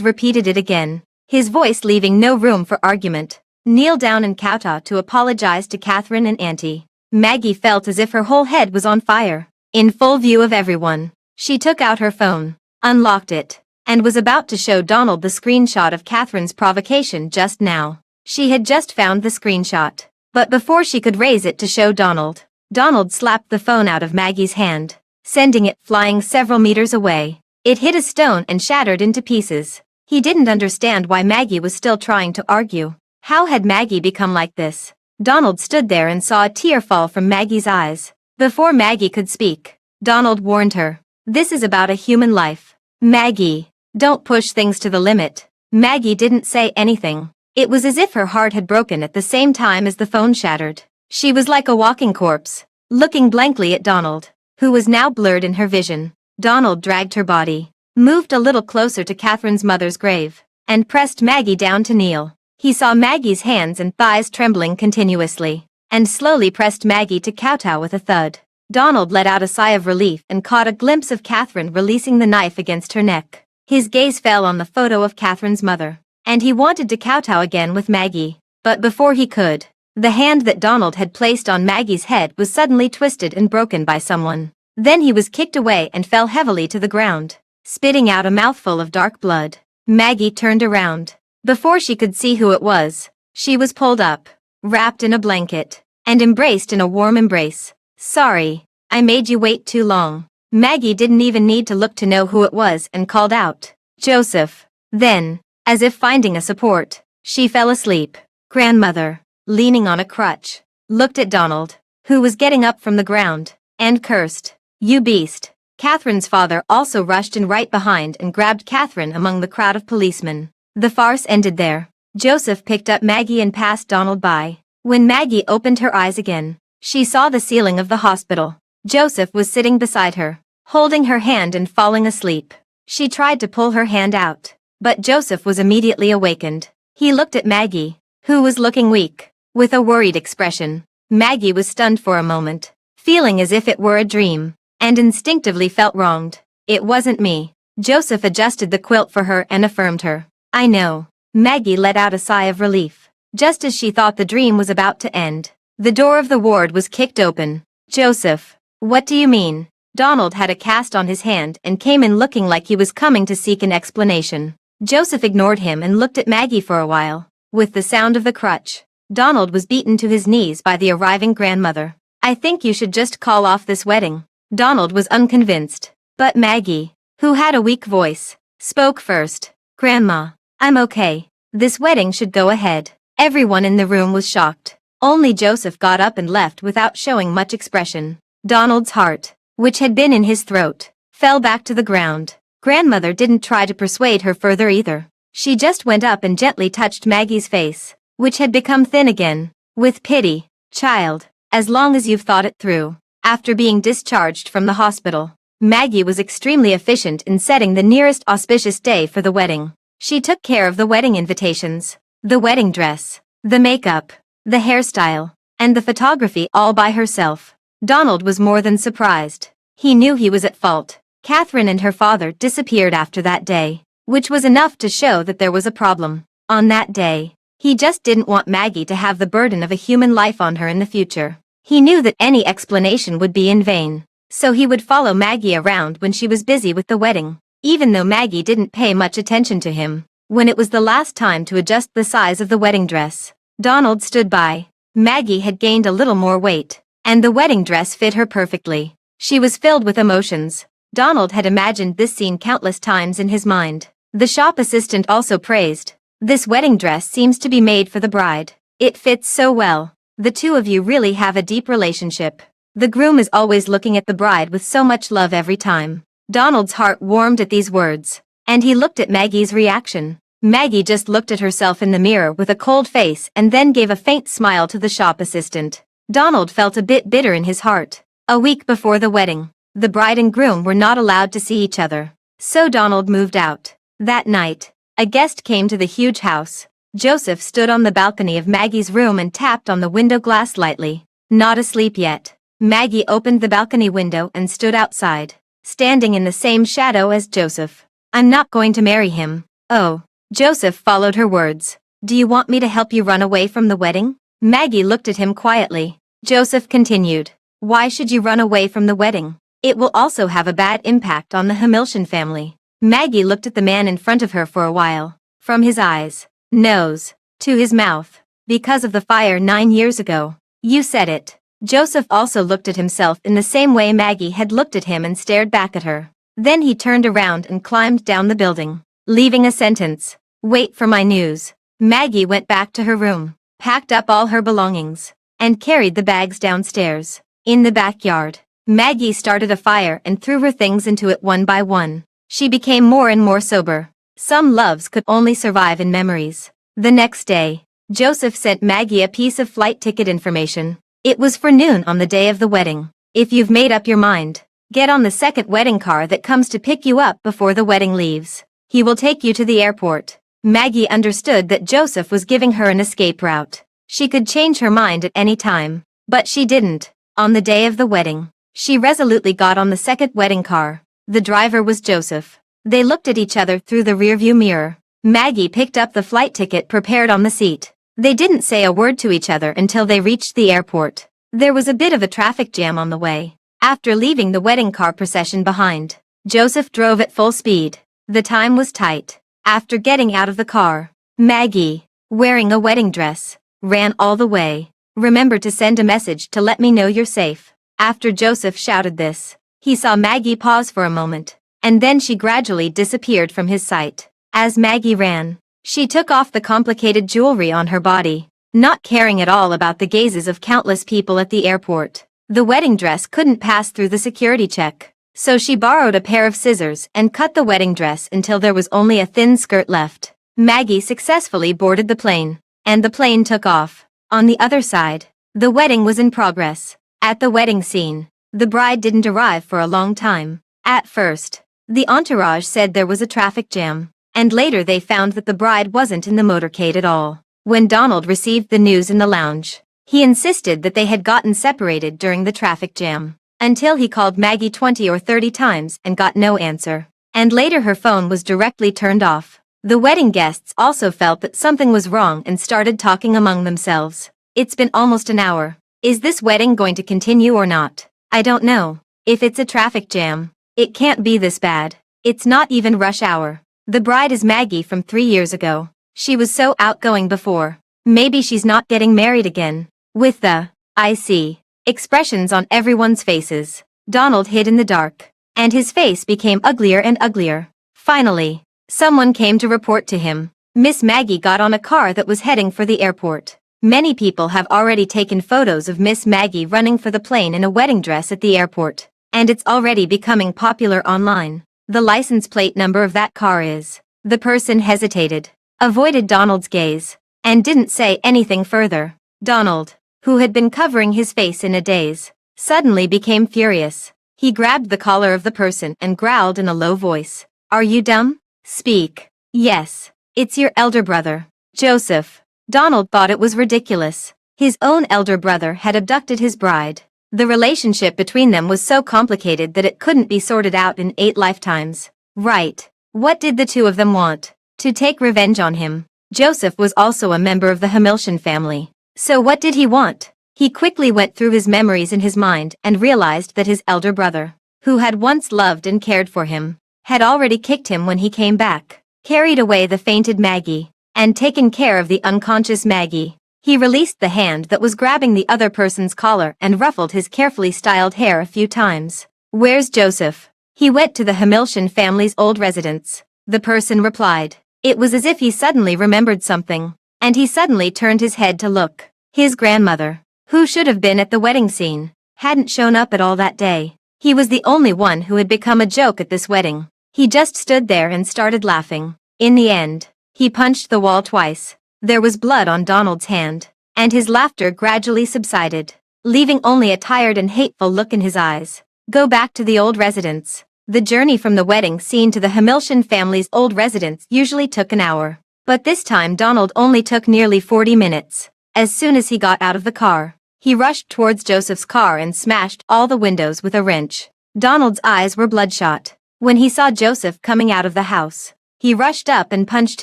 repeated it again, his voice leaving no room for argument. Kneel down and kowtow to apologize to Catherine and Auntie. Maggie felt as if her whole head was on fire. In full view of everyone, she took out her phone, unlocked it, and was about to show Donald the screenshot of Catherine's provocation just now. She had just found the screenshot, but before she could raise it to show Donald, Donald slapped the phone out of Maggie's hand, sending it flying several meters away. It hit a stone and shattered into pieces. He didn't understand why Maggie was still trying to argue. How had Maggie become like this? Donald stood there and saw a tear fall from Maggie's eyes. Before Maggie could speak, Donald warned her. This is about a human life. Maggie, don't push things to the limit. Maggie didn't say anything. It was as if her heart had broken at the same time as the phone shattered. She was like a walking corpse, looking blankly at Donald, who was now blurred in her vision. Donald dragged her body, moved a little closer to Catherine's mother's grave, and pressed Maggie down to kneel. He saw Maggie's hands and thighs trembling continuously, and slowly pressed Maggie to kowtow with a thud. Donald let out a sigh of relief and caught a glimpse of Catherine releasing the knife against her neck. His gaze fell on the photo of Catherine's mother, and he wanted to kowtow again with Maggie. But before he could, the hand that Donald had placed on Maggie's head was suddenly twisted and broken by someone. Then he was kicked away and fell heavily to the ground, spitting out a mouthful of dark blood. Maggie turned around. Before she could see who it was, she was pulled up, wrapped in a blanket, and embraced in a warm embrace. Sorry, I made you wait too long. Maggie didn't even need to look to know who it was and called out, Joseph. Then, as if finding a support, she fell asleep. Grandmother, leaning on a crutch, looked at Donald, who was getting up from the ground, and cursed, You beast. Catherine's father also rushed in right behind and grabbed Catherine among the crowd of policemen. The farce ended there. Joseph picked up Maggie and passed Donald by. When Maggie opened her eyes again, she saw the ceiling of the hospital. Joseph was sitting beside her, holding her hand and falling asleep. She tried to pull her hand out, but Joseph was immediately awakened. He looked at Maggie, who was looking weak, with a worried expression. Maggie was stunned for a moment, feeling as if it were a dream, and instinctively felt wronged. It wasn't me. Joseph adjusted the quilt for her and affirmed her. I know. Maggie let out a sigh of relief. Just as she thought the dream was about to end, the door of the ward was kicked open. Joseph, what do you mean? Donald had a cast on his hand and came in looking like he was coming to seek an explanation. Joseph ignored him and looked at Maggie for a while. With the sound of the crutch, Donald was beaten to his knees by the arriving grandmother. I think you should just call off this wedding. Donald was unconvinced, but Maggie, who had a weak voice, spoke first. Grandma, I'm okay. This wedding should go ahead. Everyone in the room was shocked. Only Joseph got up and left without showing much expression. Donald's heart, which had been in his throat, fell back to the ground. Grandmother didn't try to persuade her further either. She just went up and gently touched Maggie's face, which had become thin again, with pity. Child, as long as you've thought it through. After being discharged from the hospital, Maggie was extremely efficient in setting the nearest auspicious day for the wedding. She took care of the wedding invitations, the wedding dress, the makeup, the hairstyle, and the photography all by herself. Donald was more than surprised. He knew he was at fault. Catherine and her father disappeared after that day, which was enough to show that there was a problem. On that day, he just didn't want Maggie to have the burden of a human life on her in the future. He knew that any explanation would be in vain, so he would follow Maggie around when she was busy with the wedding, even though Maggie didn't pay much attention to him. When it was the last time to adjust the size of the wedding dress, Donald stood by. Maggie had gained a little more weight, and the wedding dress fit her perfectly. She was filled with emotions. Donald had imagined this scene countless times in his mind. The shop assistant also praised. This wedding dress seems to be made for the bride. It fits so well. The two of you really have a deep relationship. The groom is always looking at the bride with so much love every time. Donald's heart warmed at these words, and he looked at Maggie's reaction. Maggie just looked at herself in the mirror with a cold face and then gave a faint smile to the shop assistant. Donald felt a bit bitter in his heart. A week before the wedding, the bride and groom were not allowed to see each other, so Donald moved out. That night, a guest came to the huge house. Joseph stood on the balcony of Maggie's room and tapped on the window glass lightly. Not asleep yet. Maggie opened the balcony window and stood outside, standing in the same shadow as Joseph. I'm not going to marry him. Oh. Joseph followed her words. Do you want me to help you run away from the wedding? Maggie looked at him quietly. Joseph continued. Why should you run away from the wedding? It will also have a bad impact on the Hamilton family. Maggie looked at the man in front of her for a while. From his eyes, nose, to his mouth. Because of the fire 9 years ago. You said it. Joseph also looked at himself in the same way Maggie had looked at him and stared back at her. Then he turned around and climbed down the building, leaving a sentence. Wait for my news. Maggie went back to her room, packed up all her belongings, and carried the bags downstairs. In the backyard, Maggie started a fire and threw her things into it one by one. She became more and more sober. Some loves could only survive in memories. The next day, Joseph sent Maggie a piece of flight ticket information. It was for noon on the day of the wedding. If you've made up your mind, get on the second wedding car that comes to pick you up before the wedding leaves. He will take you to the airport. Maggie understood that Joseph was giving her an escape route. She could change her mind at any time, but she didn't. On the day of the wedding, she resolutely got on the second wedding car. The driver was Joseph. They looked at each other through the rearview mirror. Maggie picked up the flight ticket prepared on the seat. They didn't say a word to each other until they reached the airport. There was a bit of a traffic jam on the way. After leaving the wedding car procession behind, Joseph drove at full speed. The time was tight. After getting out of the car, Maggie, wearing a wedding dress, ran all the way. Remember to send a message to let me know you're safe. After Joseph shouted this, he saw Maggie pause for a moment, and then she gradually disappeared from his sight. As Maggie ran, she took off the complicated jewelry on her body, not caring at all about the gazes of countless people at the airport. The wedding dress couldn't pass through the security check, so she borrowed a pair of scissors and cut the wedding dress until there was only a thin skirt left. Maggie successfully boarded the plane, and the plane took off. On the other side, the wedding was in progress. At the wedding scene, the bride didn't arrive for a long time. At first, the entourage said there was a traffic jam, and later they found that the bride wasn't in the motorcade at all. When Donald received the news in the lounge, he insisted that they had gotten separated during the traffic jam, until he called Maggie 20 or 30 times and got no answer. And later her phone was directly turned off. The wedding guests also felt that something was wrong and started talking among themselves. It's been almost an hour. Is this wedding going to continue or not? I don't know. If it's a traffic jam, it can't be this bad. It's not even rush hour. The bride is Maggie from 3 years ago. She was so outgoing before. Maybe she's not getting married again. With the, I see, expressions on everyone's faces, Donald hid in the dark, and his face became uglier and uglier. Finally, someone came to report to him. Miss Maggie got on a car that was heading for the airport. Many people have already taken photos of Miss Maggie running for the plane in a wedding dress at the airport, and it's already becoming popular online. The license plate number of that car is. The person hesitated, avoided Donald's gaze, and didn't say anything further. Donald, who had been covering his face in a daze, suddenly became furious. He grabbed the collar of the person and growled in a low voice. Are you dumb? Speak. Yes. It's your elder brother, Joseph. Donald thought it was ridiculous. His own elder brother had abducted his bride. The relationship between them was so complicated that it couldn't be sorted out in 8 lifetimes. Right. What did the two of them want? To take revenge on him. Joseph was also a member of the Hamilton family. So what did he want? He quickly went through his memories in his mind and realized that his elder brother, who had once loved and cared for him, had already kicked him when he came back, carried away the fainted Maggie, and taken care of the unconscious Maggie. He released the hand that was grabbing the other person's collar and ruffled his carefully styled hair a few times. Where's Joseph? He went to the Hamilton family's old residence. The person replied. It was as if he suddenly remembered something, and he suddenly turned his head to look. His grandmother, who should have been at the wedding scene, hadn't shown up at all that day. He was the only one who had become a joke at this wedding. He just stood there and started laughing. In the end, he punched the wall twice. There was blood on Donald's hand, and his laughter gradually subsided, leaving only a tired and hateful look in his eyes. Go back to the old residence. The journey from the wedding scene to the Hamilton family's old residence usually took an hour, but this time Donald only took nearly 40 minutes. As soon as he got out of the car, He rushed towards Joseph's car and smashed all the windows with a wrench. Donald's eyes were bloodshot. When he saw Joseph coming out of the house, he rushed up and punched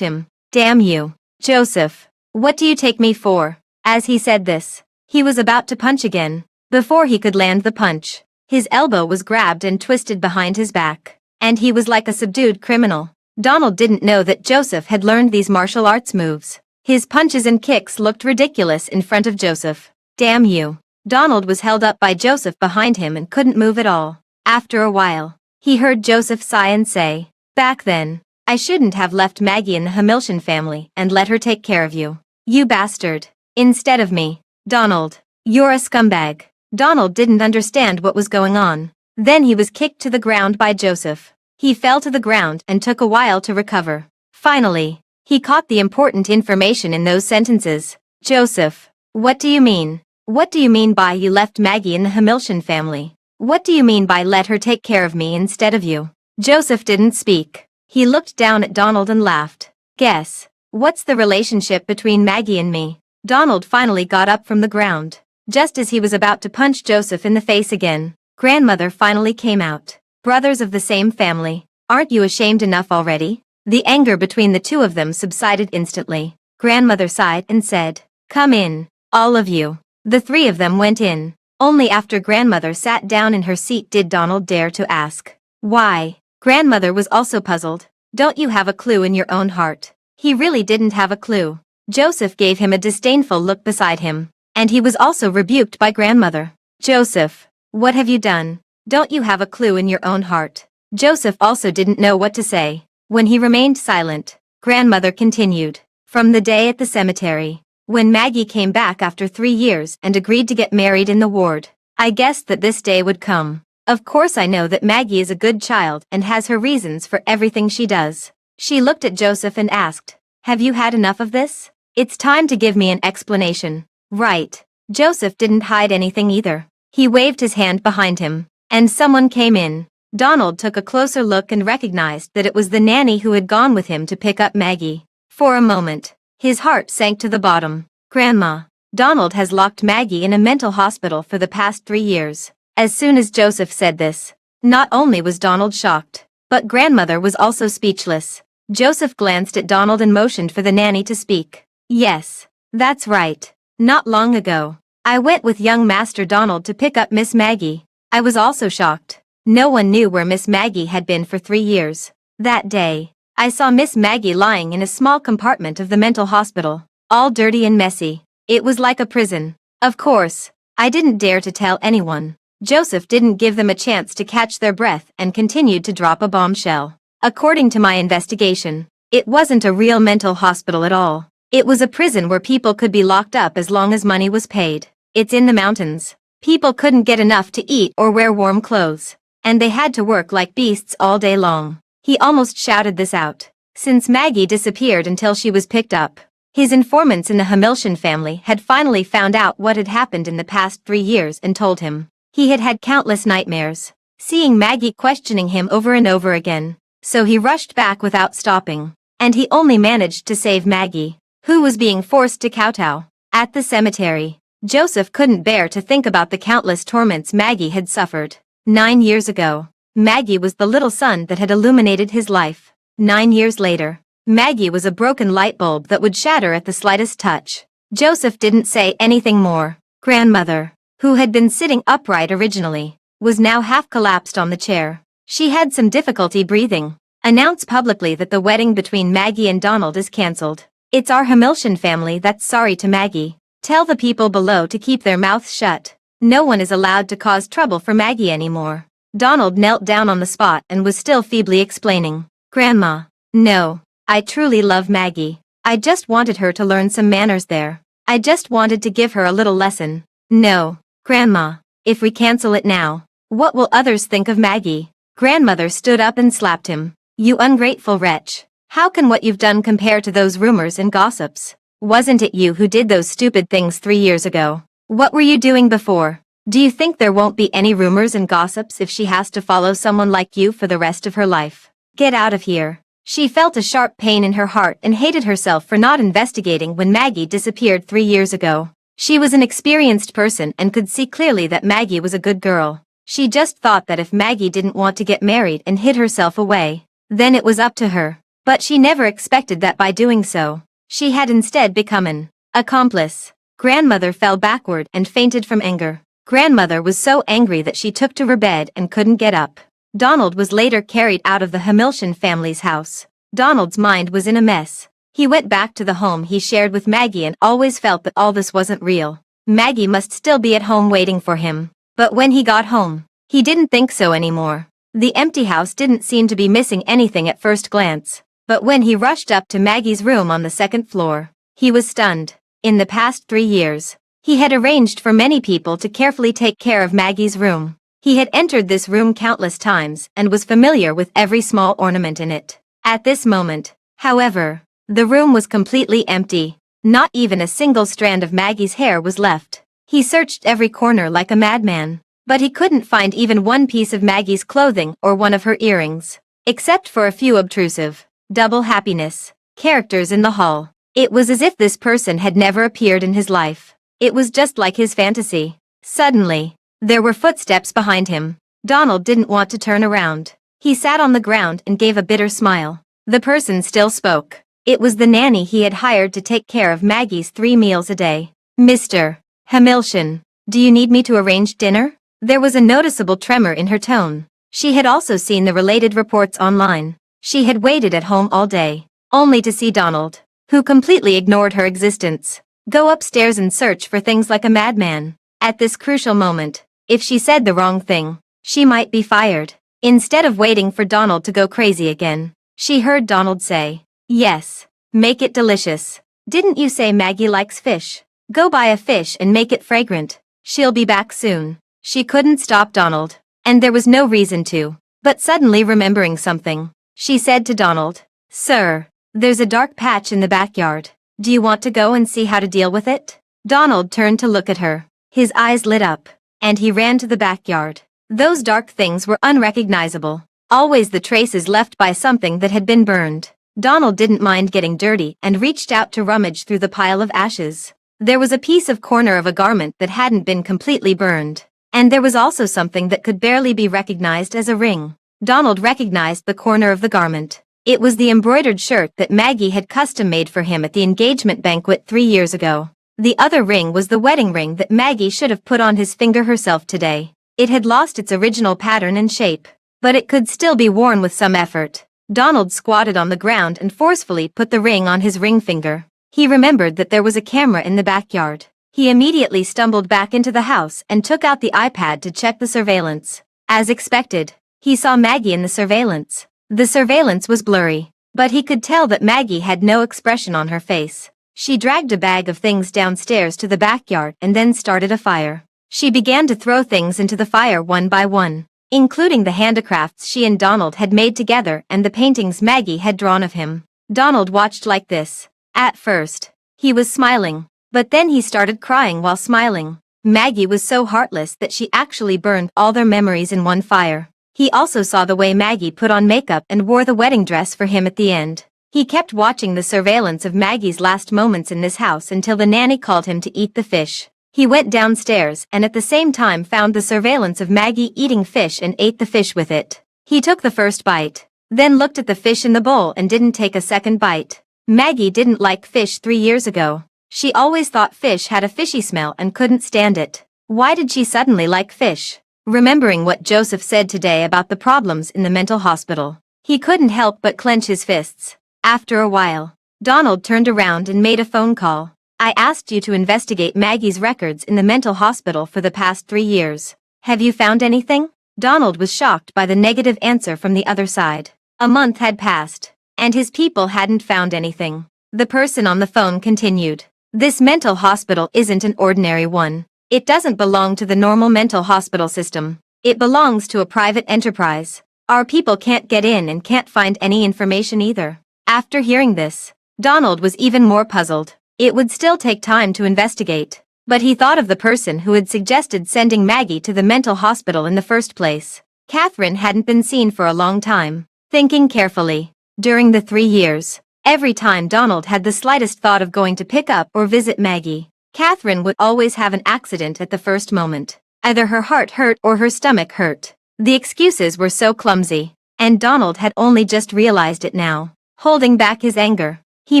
him. "Damn you, Joseph. What do you take me for?" As he said this, he was about to punch again. Before he could land the punch, his elbow was grabbed and twisted behind his back, and he was like a subdued criminal. Donald didn't know that Joseph had learned these martial arts moves. His punches and kicks looked ridiculous in front of Joseph. "Damn you." Donald was held up by Joseph behind him and couldn't move at all. After a while, he heard Joseph sigh and say, "Back then, I shouldn't have left Maggie in the Hamilton family and let her take care of you. You bastard. Instead of me. Donald, you're a scumbag." Donald didn't understand what was going on. Then he was kicked to the ground by Joseph. He fell to the ground and took a while to recover. Finally, he caught the important information in those sentences. "Joseph, what do you mean? What do you mean by you left Maggie in the Hamilton family? What do you mean by let her take care of me instead of you?" Joseph didn't speak. He looked down at Donald and laughed. "Guess. What's the relationship between Maggie and me?" Donald finally got up from the ground. Just as he was about to punch Joseph in the face again, grandmother finally came out. "Brothers of the same family, aren't you ashamed enough already?" The anger between the two of them subsided instantly. Grandmother sighed and said, "Come in, all of you." The three of them went in. Only after grandmother sat down in her seat did Donald dare to ask, "Why?" Grandmother was also puzzled. "Don't you have a clue in your own heart?" He really didn't have a clue. Joseph gave him a disdainful look beside him, and he was also rebuked by grandmother. "Joseph, what have you done? Don't you have a clue in your own heart?" Joseph also didn't know what to say. When he remained silent, grandmother continued. "From the day at the cemetery, when Maggie came back after 3 years and agreed to get married in the ward, I guessed that this day would come. Of course I know that Maggie is a good child and has her reasons for everything she does." She looked at Joseph and asked, "Have you had enough of this? It's time to give me an explanation." "Right." Joseph didn't hide anything either. He waved his hand behind him, and someone came in. Donald took a closer look and recognized that it was the nanny who had gone with him to pick up Maggie. For a moment, his heart sank to the bottom. "Grandma, Donald has locked Maggie in a mental hospital for the past 3 years. As soon as Joseph said this, not only was Donald shocked, but grandmother was also speechless. Joseph glanced at Donald and motioned for the nanny to speak. "Yes, that's right. Not long ago, I went with young Master Donald to pick up Miss Maggie. I was also shocked. No one knew where Miss Maggie had been for 3 years. That day, I saw Miss Maggie lying in a small compartment of the mental hospital, all dirty and messy. It was like a prison. Of course, I didn't dare to tell anyone." Joseph didn't give them a chance to catch their breath and continued to drop a bombshell. "According to my investigation, it wasn't a real mental hospital at all. It was a prison where people could be locked up as long as money was paid. It's in the mountains. People couldn't get enough to eat or wear warm clothes, and they had to work like beasts all day long." He almost shouted this out. Since Maggie disappeared until she was picked up, his informants in the Hamilton family had finally found out what had happened in the past 3 years and told him. He had had countless nightmares, seeing Maggie questioning him over and over again, so he rushed back without stopping, and he only managed to save Maggie, who was being forced to kowtow. At the cemetery, Joseph couldn't bear to think about the countless torments Maggie had suffered. 9 years ago, Maggie was the little sun that had illuminated his life. 9 years later, Maggie was a broken light bulb that would shatter at the slightest touch. Joseph didn't say anything more. Grandmother, who had been sitting upright originally, was now half collapsed on the chair. She had some difficulty breathing. "Announce publicly that the wedding between Maggie and Donald is cancelled. It's our Hamilton family that's sorry to Maggie. Tell the people below to keep their mouths shut. No one is allowed to cause trouble for Maggie anymore." Donald knelt down on the spot and was still feebly explaining. "Grandma, no, I truly love Maggie. I just wanted her to learn some manners there. I just wanted to give her a little lesson." "No, Grandma, if we cancel it now, what will others think of Maggie?" Grandmother stood up and slapped him. "You ungrateful wretch. How can what you've done compare to those rumors and gossips? Wasn't it you who did those stupid things 3 years ago? What were you doing before? Do you think there won't be any rumors and gossips if she has to follow someone like you for the rest of her life? Get out of here." She felt a sharp pain in her heart and hated herself for not investigating when Maggie disappeared 3 years ago. She was an experienced person and could see clearly that Maggie was a good girl. She just thought that if Maggie didn't want to get married and hid herself away, then it was up to her. But she never expected that by doing so, she had instead become an accomplice. Grandmother fell backward and fainted from anger. Grandmother was so angry that she took to her bed and couldn't get up. Donald was later carried out of the Hamilton family's house. Donald's mind was in a mess. He went back to the home he shared with Maggie and always felt that all this wasn't real. Maggie must still be at home waiting for him. But when he got home, he didn't think so anymore. The empty house didn't seem to be missing anything at first glance. But when he rushed up to Maggie's room on the second floor, he was stunned. In the past 3 years, he had arranged for many people to carefully take care of Maggie's room. He had entered this room countless times and was familiar with every small ornament in it. At this moment, however, the room was completely empty. Not even a single strand of Maggie's hair was left. He searched every corner like a madman, but he couldn't find even one piece of Maggie's clothing or one of her earrings, except for a few obtrusive, double happiness characters in the hall. It was as if this person had never appeared in his life. It was just like his fantasy. Suddenly, there were footsteps behind him. Donald didn't want to turn around. He sat on the ground and gave a bitter smile. The person still spoke. It was the nanny he had hired to take care of Maggie's 3 meals a day. Mr. Hamilton, do you need me to arrange dinner? There was a noticeable tremor in her tone. She had also seen the related reports online. She had waited at home all day, only to see Donald, who completely ignored her existence, go upstairs and search for things like a madman. At this crucial moment, if she said the wrong thing, she might be fired. Instead of waiting for Donald to go crazy again, she heard Donald say, "Yes, make it delicious. Didn't you say Maggie likes fish? Go buy a fish and make it fragrant. She'll be back soon." She couldn't stop Donald, and there was no reason to. But suddenly remembering something, she said to Donald, "Sir, there's a dark patch in the backyard. Do you want to go and see how to deal with it?" Donald turned to look at her. His eyes lit up, and he ran to the backyard. Those dark things were unrecognizable, always the traces left by something that had been burned. Donald didn't mind getting dirty and reached out to rummage through the pile of ashes. There was a piece of corner of a garment that hadn't been completely burned, and there was also something that could barely be recognized as a ring. Donald recognized the corner of the garment. It was the embroidered shirt that Maggie had custom-made for him at the engagement banquet 3 years ago. The other ring was the wedding ring that Maggie should have put on his finger herself today. It had lost its original pattern and shape, but it could still be worn with some effort. Donald squatted on the ground and forcefully put the ring on his ring finger. He remembered that there was a camera in the backyard. He immediately stumbled back into the house and took out the iPad to check the surveillance. As expected, he saw Maggie in the surveillance. The surveillance was blurry, but he could tell that Maggie had no expression on her face. She dragged a bag of things downstairs to the backyard and then started a fire. She began to throw things into the fire one by one, including the handicrafts she and Donald had made together and the paintings Maggie had drawn of him. Donald watched like this. At first, he was smiling, but then he started crying while smiling. Maggie was so heartless that she actually burned all their memories in one fire. He also saw the way Maggie put on makeup and wore the wedding dress for him at the end. He kept watching the surveillance of Maggie's last moments in this house until the nanny called him to eat the fish. He went downstairs and at the same time found the surveillance of Maggie eating fish and ate the fish with it. He took the first bite, then looked at the fish in the bowl and didn't take a second bite. Maggie didn't like fish 3 years ago. She always thought fish had a fishy smell and couldn't stand it. Why did she suddenly like fish? Remembering what Joseph said today about the problems in the mental hospital, he couldn't help but clench his fists. After a while, Donald turned around and made a phone call. "I asked you to investigate Maggie's records in the mental hospital for the past 3 years. Have you found anything?" Donald was shocked by the negative answer from the other side. A month had passed, and his people hadn't found anything. The person on the phone continued. "This mental hospital isn't an ordinary one. It doesn't belong to the normal mental hospital system. It belongs to a private enterprise. Our people can't get in and can't find any information either." After hearing this, Donald was even more puzzled. It would still take time to investigate, but he thought of the person who had suggested sending Maggie to the mental hospital in the first place. Catherine hadn't been seen for a long time. Thinking carefully, during the 3 years, every time Donald had the slightest thought of going to pick up or visit Maggie, Catherine would always have an accident at the first moment. Either her heart hurt or her stomach hurt. The excuses were so clumsy, and Donald had only just realized it now. Holding back his anger, he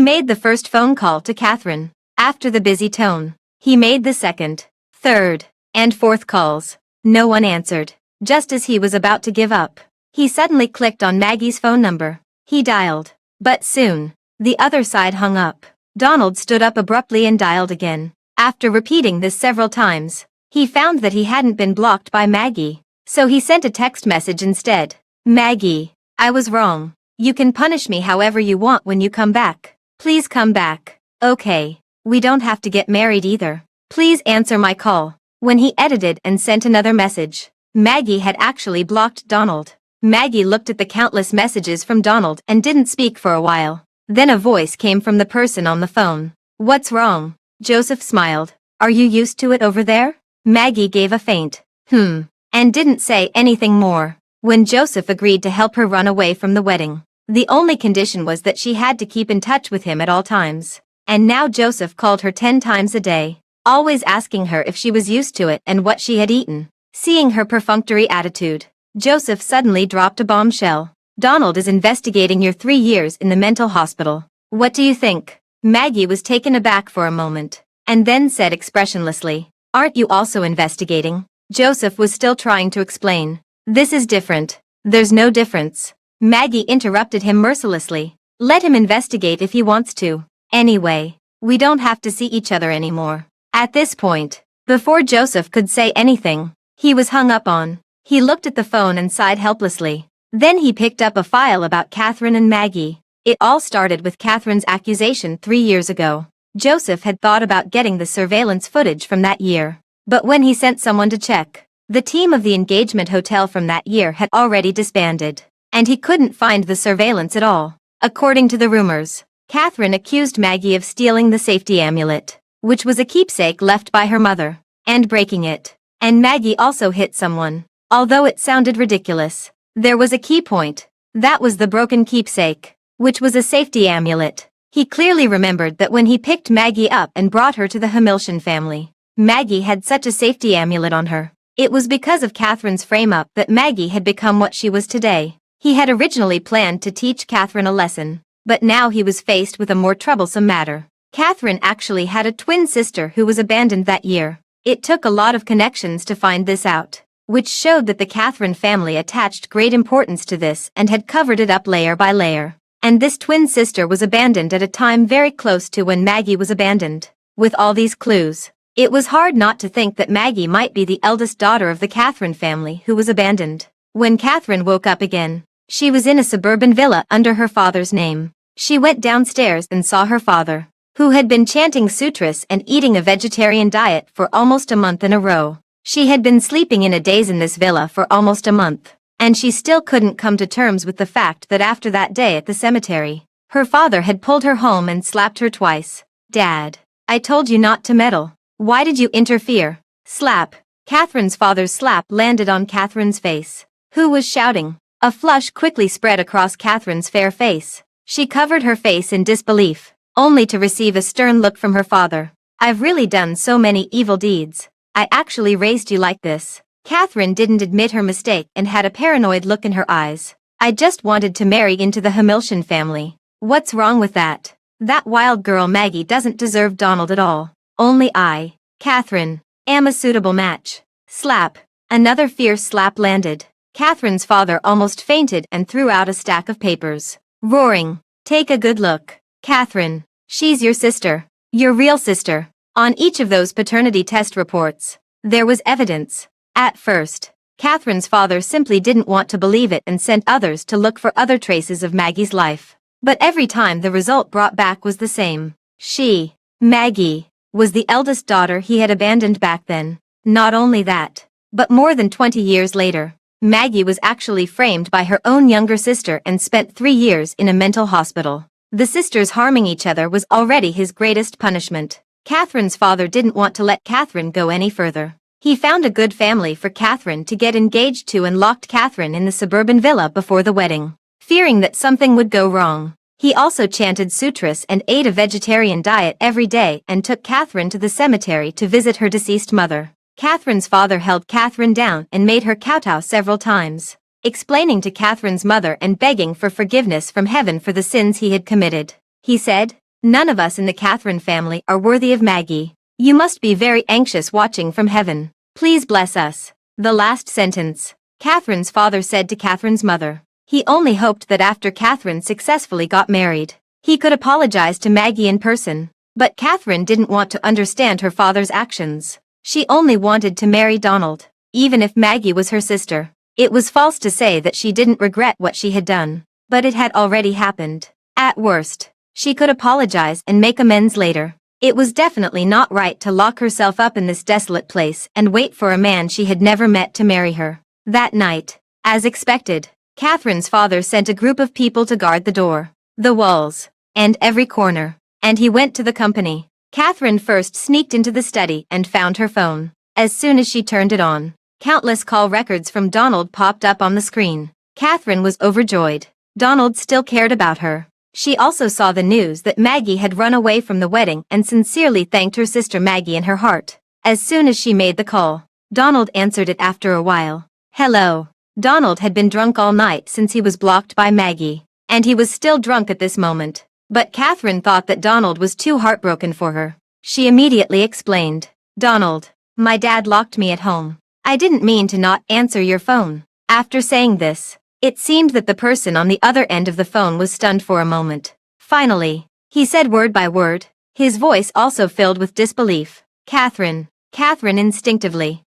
made the first phone call to Catherine. After the busy tone, he made the second, third, and fourth calls. No one answered. Just as he was about to give up, he suddenly clicked on Maggie's phone number. He dialed, but soon, the other side hung up. Donald stood up abruptly and dialed again. After repeating this several times, he found that he hadn't been blocked by Maggie, so he sent a text message instead. Maggie, I was wrong. You can punish me however you want when you come back. Please come back. Okay, we don't have to get married either. Please answer my call. When he edited and sent another message, Maggie had actually blocked Donald. Maggie looked at the countless messages from Donald and didn't speak for a while. Then a voice came from the person on the phone. What's wrong? Joseph smiled. Are you used to it over there? Maggie gave a faint, and didn't say anything more. When Joseph agreed to help her run away from the wedding, the only condition was that she had to keep in touch with him at all times. And now Joseph called her 10 times a day, always asking her if she was used to it and what she had eaten. Seeing her perfunctory attitude, Joseph suddenly dropped a bombshell. Donald is investigating your 3 years in the mental hospital. What do you think? Maggie was taken aback for a moment, and then said expressionlessly, aren't you also investigating? Joseph was still trying to explain. This is different. There's no difference. Maggie interrupted him mercilessly. Let him investigate if he wants to. Anyway, we don't have to see each other anymore. At this point, before Joseph could say anything, he was hung up on. He looked at the phone and sighed helplessly. Then he picked up a file about Catherine and Maggie. It all started with Catherine's accusation 3 years ago. Joseph had thought about getting the surveillance footage from that year. But when he sent someone to check, the team of the engagement hotel from that year had already disbanded, and he couldn't find the surveillance at all. According to the rumors, Catherine accused Maggie of stealing the safety amulet, which was a keepsake left by her mother, and breaking it. And Maggie also hit someone. Although it sounded ridiculous, there was a key point. That was the broken keepsake, which was a safety amulet. He clearly remembered that when he picked Maggie up and brought her to the Hamilton family, Maggie had such a safety amulet on her. It was because of Catherine's frame-up that Maggie had become what she was today. He had originally planned to teach Catherine a lesson, but now he was faced with a more troublesome matter. Catherine actually had a twin sister who was abandoned that year. It took a lot of connections to find this out, which showed that the Catherine family attached great importance to this and had covered it up layer by layer. And this twin sister was abandoned at a time very close to when Maggie was abandoned. With all these clues, it was hard not to think that Maggie might be the eldest daughter of the Catherine family who was abandoned. When Catherine woke up again, she was in a suburban villa under her father's name. She went downstairs and saw her father, who had been chanting sutras and eating a vegetarian diet for almost a month in a row. She had been sleeping in a daze in this villa for almost a month, and she still couldn't come to terms with the fact that after that day at the cemetery, her father had pulled her home and slapped her twice. Dad, I told you not to meddle. Why did you interfere? Slap. Catherine's father's slap landed on Catherine's face, who was shouting. A flush quickly spread across Catherine's fair face. She covered her face in disbelief, only to receive a stern look from her father. I've really done so many evil deeds. I actually raised you like this. Catherine didn't admit her mistake and had a paranoid look in her eyes. I just wanted to marry into the Hamilton family. What's wrong with that? That wild girl Maggie doesn't deserve Donald at all. Only I, Catherine, am a suitable match. Slap. Another fierce slap landed. Catherine's father almost fainted and threw out a stack of papers, roaring, "Take a good look, Catherine. She's your sister. Your real sister." On each of those paternity test reports, there was evidence. At first, Catherine's father simply didn't want to believe it and sent others to look for other traces of Maggie's life. But every time the result brought back was the same. She, Maggie, was the eldest daughter he had abandoned back then. Not only that, but more than 20 years later, Maggie was actually framed by her own younger sister and spent 3 years in a mental hospital. The sisters harming each other was already his greatest punishment. Catherine's father didn't want to let Catherine go any further. He found a good family for Catherine to get engaged to and locked Catherine in the suburban villa before the wedding. Fearing that something would go wrong, He also chanted sutras and ate a vegetarian diet every day and took Catherine to the cemetery to visit her deceased mother. Catherine's father held Catherine down and made her kowtow several times, explaining to Catherine's mother and begging for forgiveness from heaven for the sins he had committed. He said, "None of us in the Catherine family are worthy of Maggie. You must be very anxious watching from heaven. Please bless us." The last sentence, Catherine's father said to Catherine's mother. He only hoped that after Catherine successfully got married, he could apologize to Maggie in person. But Catherine didn't want to understand her father's actions. She only wanted to marry Donald, even if Maggie was her sister. It was false to say that she didn't regret what she had done, but it had already happened. At worst, she could apologize and make amends later. It was definitely not right to lock herself up in this desolate place and wait for a man she had never met to marry her. That night, as expected, Catherine's father sent a group of people to guard the door, the walls, and every corner, and he went to the company. Catherine first sneaked into the study and found her phone. As soon as she turned it on, countless call records from Donald popped up on the screen. Catherine was overjoyed. Donald still cared about her. She also saw the news that Maggie had run away from the wedding and sincerely thanked her sister Maggie in her heart. As soon as she made the call, Donald answered it after a while. "Hello." Donald had been drunk all night since he was blocked by Maggie, and he was still drunk at this moment. But Catherine thought that Donald was too heartbroken for her. She immediately explained, "Donald, my dad locked me at home. I didn't mean to not answer your phone." After saying this, it seemed that the person on the other end of the phone was stunned for a moment. Finally, he said word by word, his voice also filled with disbelief. "Catherine." Catherine instinctively,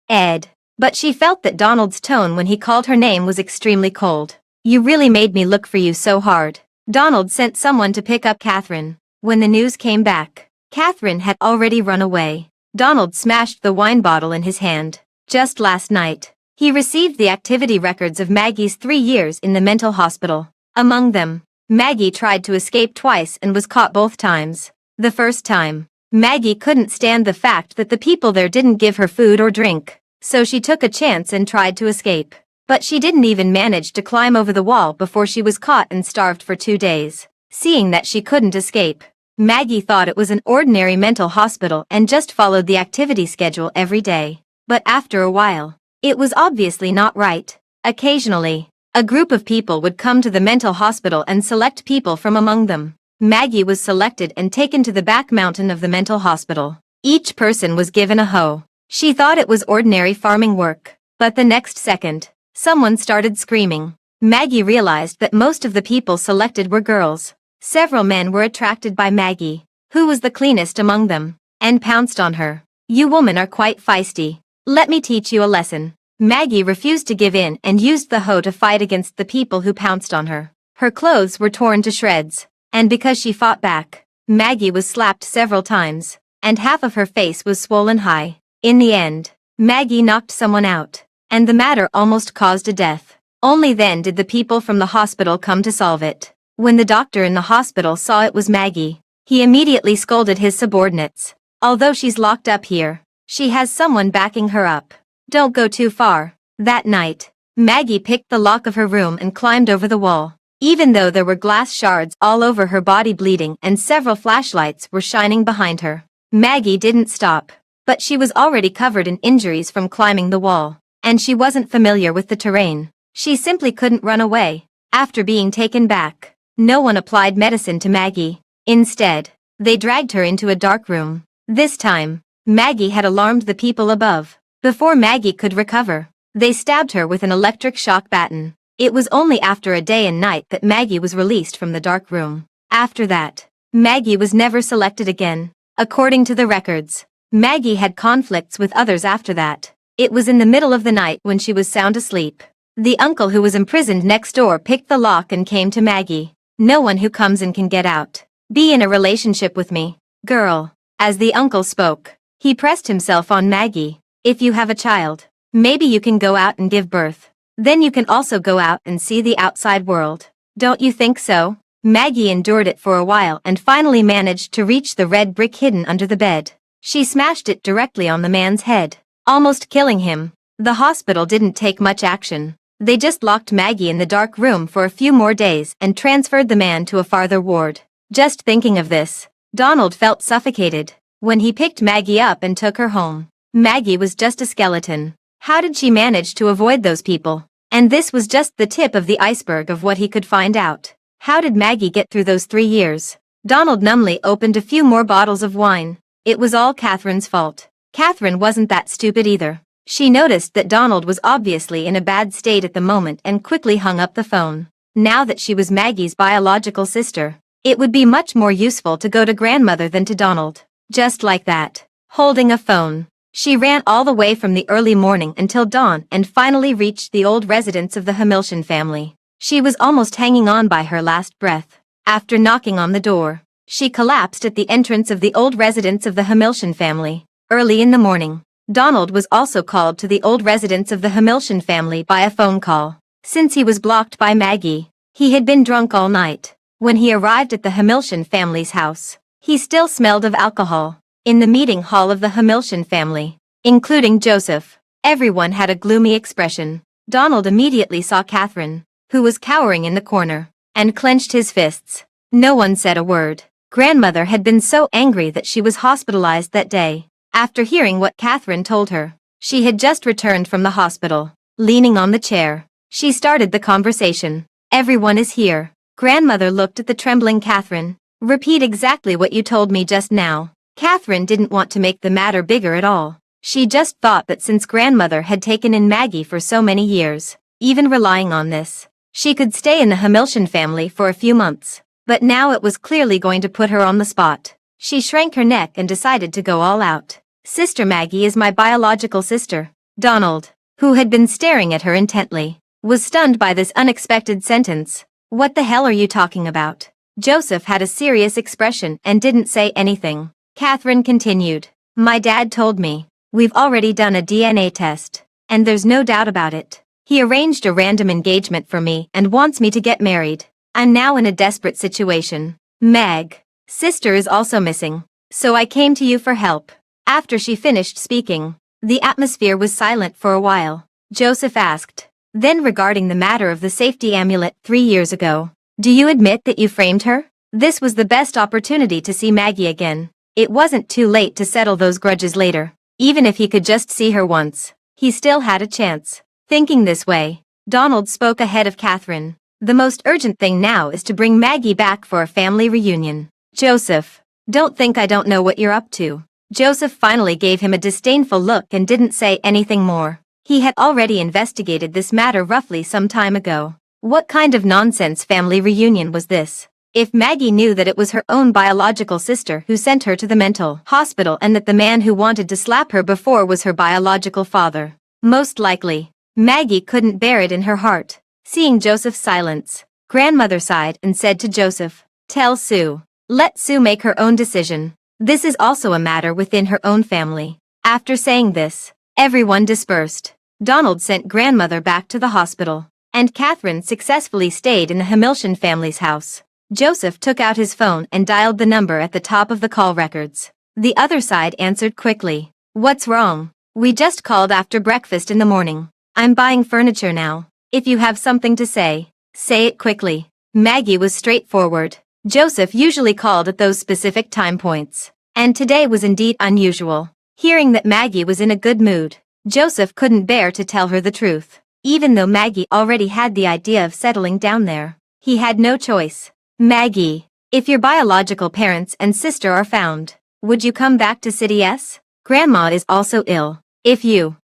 Ed. But she felt that Donald's tone when he called her name was extremely cold. "You really made me look for you so hard." Donald sent someone to pick up Catherine. When the news came back, Catherine had already run away. Donald smashed the wine bottle in his hand. Just last night, he received the activity records of Maggie's 3 years in the mental hospital. Among them, Maggie tried to escape twice and was caught both times. The first time, Maggie couldn't stand the fact that the people there didn't give her food or drink. So she took a chance and tried to escape. But she didn't even manage to climb over the wall before she was caught and starved for 2 days. Seeing that she couldn't escape, Maggie thought it was an ordinary mental hospital and just followed the activity schedule every day. But after a while, it was obviously not right. Occasionally, a group of people would come to the mental hospital and select people from among them. Maggie was selected and taken to the back mountain of the mental hospital. Each person was given a hoe. She thought it was ordinary farming work, but the next second, someone started screaming. Maggie realized that most of the people selected were girls. Several men were attracted by Maggie, who was the cleanest among them, and pounced on her. "You women are quite feisty. Let me teach you a lesson." Maggie refused to give in and used the hoe to fight against the people who pounced on her. Her clothes were torn to shreds, and because she fought back, Maggie was slapped several times, and half of her face was swollen high. In the end, Maggie knocked someone out, and the matter almost caused a death. Only then did the people from the hospital come to solve it. When the doctor in the hospital saw it was Maggie, he immediately scolded his subordinates. "Although she's locked up here, she has someone backing her up. Don't go too far." That night, Maggie picked the lock of her room and climbed over the wall. Even though there were glass shards all over her body bleeding and several flashlights were shining behind her, Maggie didn't stop. But she was already covered in injuries from climbing the wall, and she wasn't familiar with the terrain. She simply couldn't run away. After being taken back, no one applied medicine to Maggie. Instead, they dragged her into a dark room. This time, Maggie had alarmed the people above. Before Maggie could recover, they stabbed her with an electric shock baton. It was only after a day and night that Maggie was released from the dark room. After that, Maggie was never selected again. According to the records, Maggie had conflicts with others after that. It was in the middle of the night when she was sound asleep. The uncle who was imprisoned next door picked the lock and came to Maggie. "No one who comes in can get out. Be in a relationship with me, girl." As the uncle spoke, he pressed himself on Maggie. "If you have a child, maybe you can go out and give birth. Then you can also go out and see the outside world. Don't you think so?" Maggie endured it for a while and finally managed to reach the red brick hidden under the bed. She smashed it directly on the man's head, almost killing him. The hospital didn't take much action, They just locked Maggie in the dark room for a few more days and transferred the man to a farther ward. Just thinking of this, Donald felt suffocated. When he picked Maggie up and took her home, Maggie was just a skeleton. How did she manage to avoid those people? And this was just the tip of the iceberg of what he could find out. How did Maggie get through those 3 years? Donald numbly opened a few more bottles of wine. It was all Catherine's fault. Catherine wasn't that stupid either. She noticed that Donald was obviously in a bad state at the moment and quickly hung up the phone. Now that she was Maggie's biological sister, it would be much more useful to go to grandmother than to Donald. Just like that, holding a phone, she ran all the way from the early morning until dawn and finally reached the old residence of the Hamilton family. She was almost hanging on by her last breath. After knocking on the door, she collapsed at the entrance of the old residence of the Hamilton family. Early in the morning, Donald was also called to the old residence of the Hamilton family by a phone call. Since he was blocked by Maggie, he had been drunk all night. When he arrived at the Hamilton family's house, he still smelled of alcohol. In the meeting hall of the Hamilton family, including Joseph, everyone had a gloomy expression. Donald immediately saw Catherine, who was cowering in the corner, and clenched his fists. No one said a word. Grandmother had been so angry that she was hospitalized that day. After hearing what Catherine told her, she had just returned from the hospital. Leaning on the chair, she started the conversation. "Everyone is here." Grandmother looked at the trembling Catherine. "Repeat exactly what you told me just now." Catherine didn't want to make the matter bigger at all. She just thought that since grandmother had taken in Maggie for so many years, even relying on this, she could stay in the Hamilton family for a few months. But now it was clearly going to put her on the spot. She shrank her neck and decided to go all out. "Sister Maggie is my biological sister." Donald, who had been staring at her intently, was stunned by this unexpected sentence. "What the hell are you talking about?" Joseph had a serious expression and didn't say anything. Catherine continued. "My dad told me. We've already done a DNA test, and there's no doubt about it. He arranged a random engagement for me and wants me to get married. I'm now in a desperate situation. Meg, sister is also missing, so I came to you for help." After she finished speaking, the atmosphere was silent for a while. Joseph asked, "Then regarding the matter of the safety amulet 3 years ago, do you admit that you framed her?" This was the best opportunity to see Maggie again. It wasn't too late to settle those grudges later. Even if he could just see her once, he still had a chance. Thinking this way, Donald spoke ahead of Catherine. "The most urgent thing now is to bring Maggie back for a family reunion." "Joseph, don't think I don't know what you're up to." Joseph finally gave him a disdainful look and didn't say anything more. He had already investigated this matter roughly some time ago. What kind of nonsense family reunion was this? If Maggie knew that it was her own biological sister who sent her to the mental hospital and that the man who wanted to slap her before was her biological father, most likely, Maggie couldn't bear it in her heart. Seeing Joseph's silence, grandmother sighed and said to Joseph, "Tell Sue. Let Sue make her own decision. This is also a matter within her own family." After saying this, everyone dispersed. Donald sent grandmother back to the hospital, and Catherine successfully stayed in the Hamilton family's house. Joseph took out his phone and dialed the number at the top of the call records. The other side answered quickly. "What's wrong? We just called after breakfast in the morning. I'm buying furniture now. If you have something to say it quickly." Maggie was straightforward. Joseph usually called at those specific time points, and today was indeed unusual. Hearing that Maggie was in a good mood, Joseph couldn't bear to tell her the truth. Even though Maggie already had the idea of settling down there, he had no choice. "Maggie, if your biological parents and sister are found, would you come back to City S? Grandma is also ill.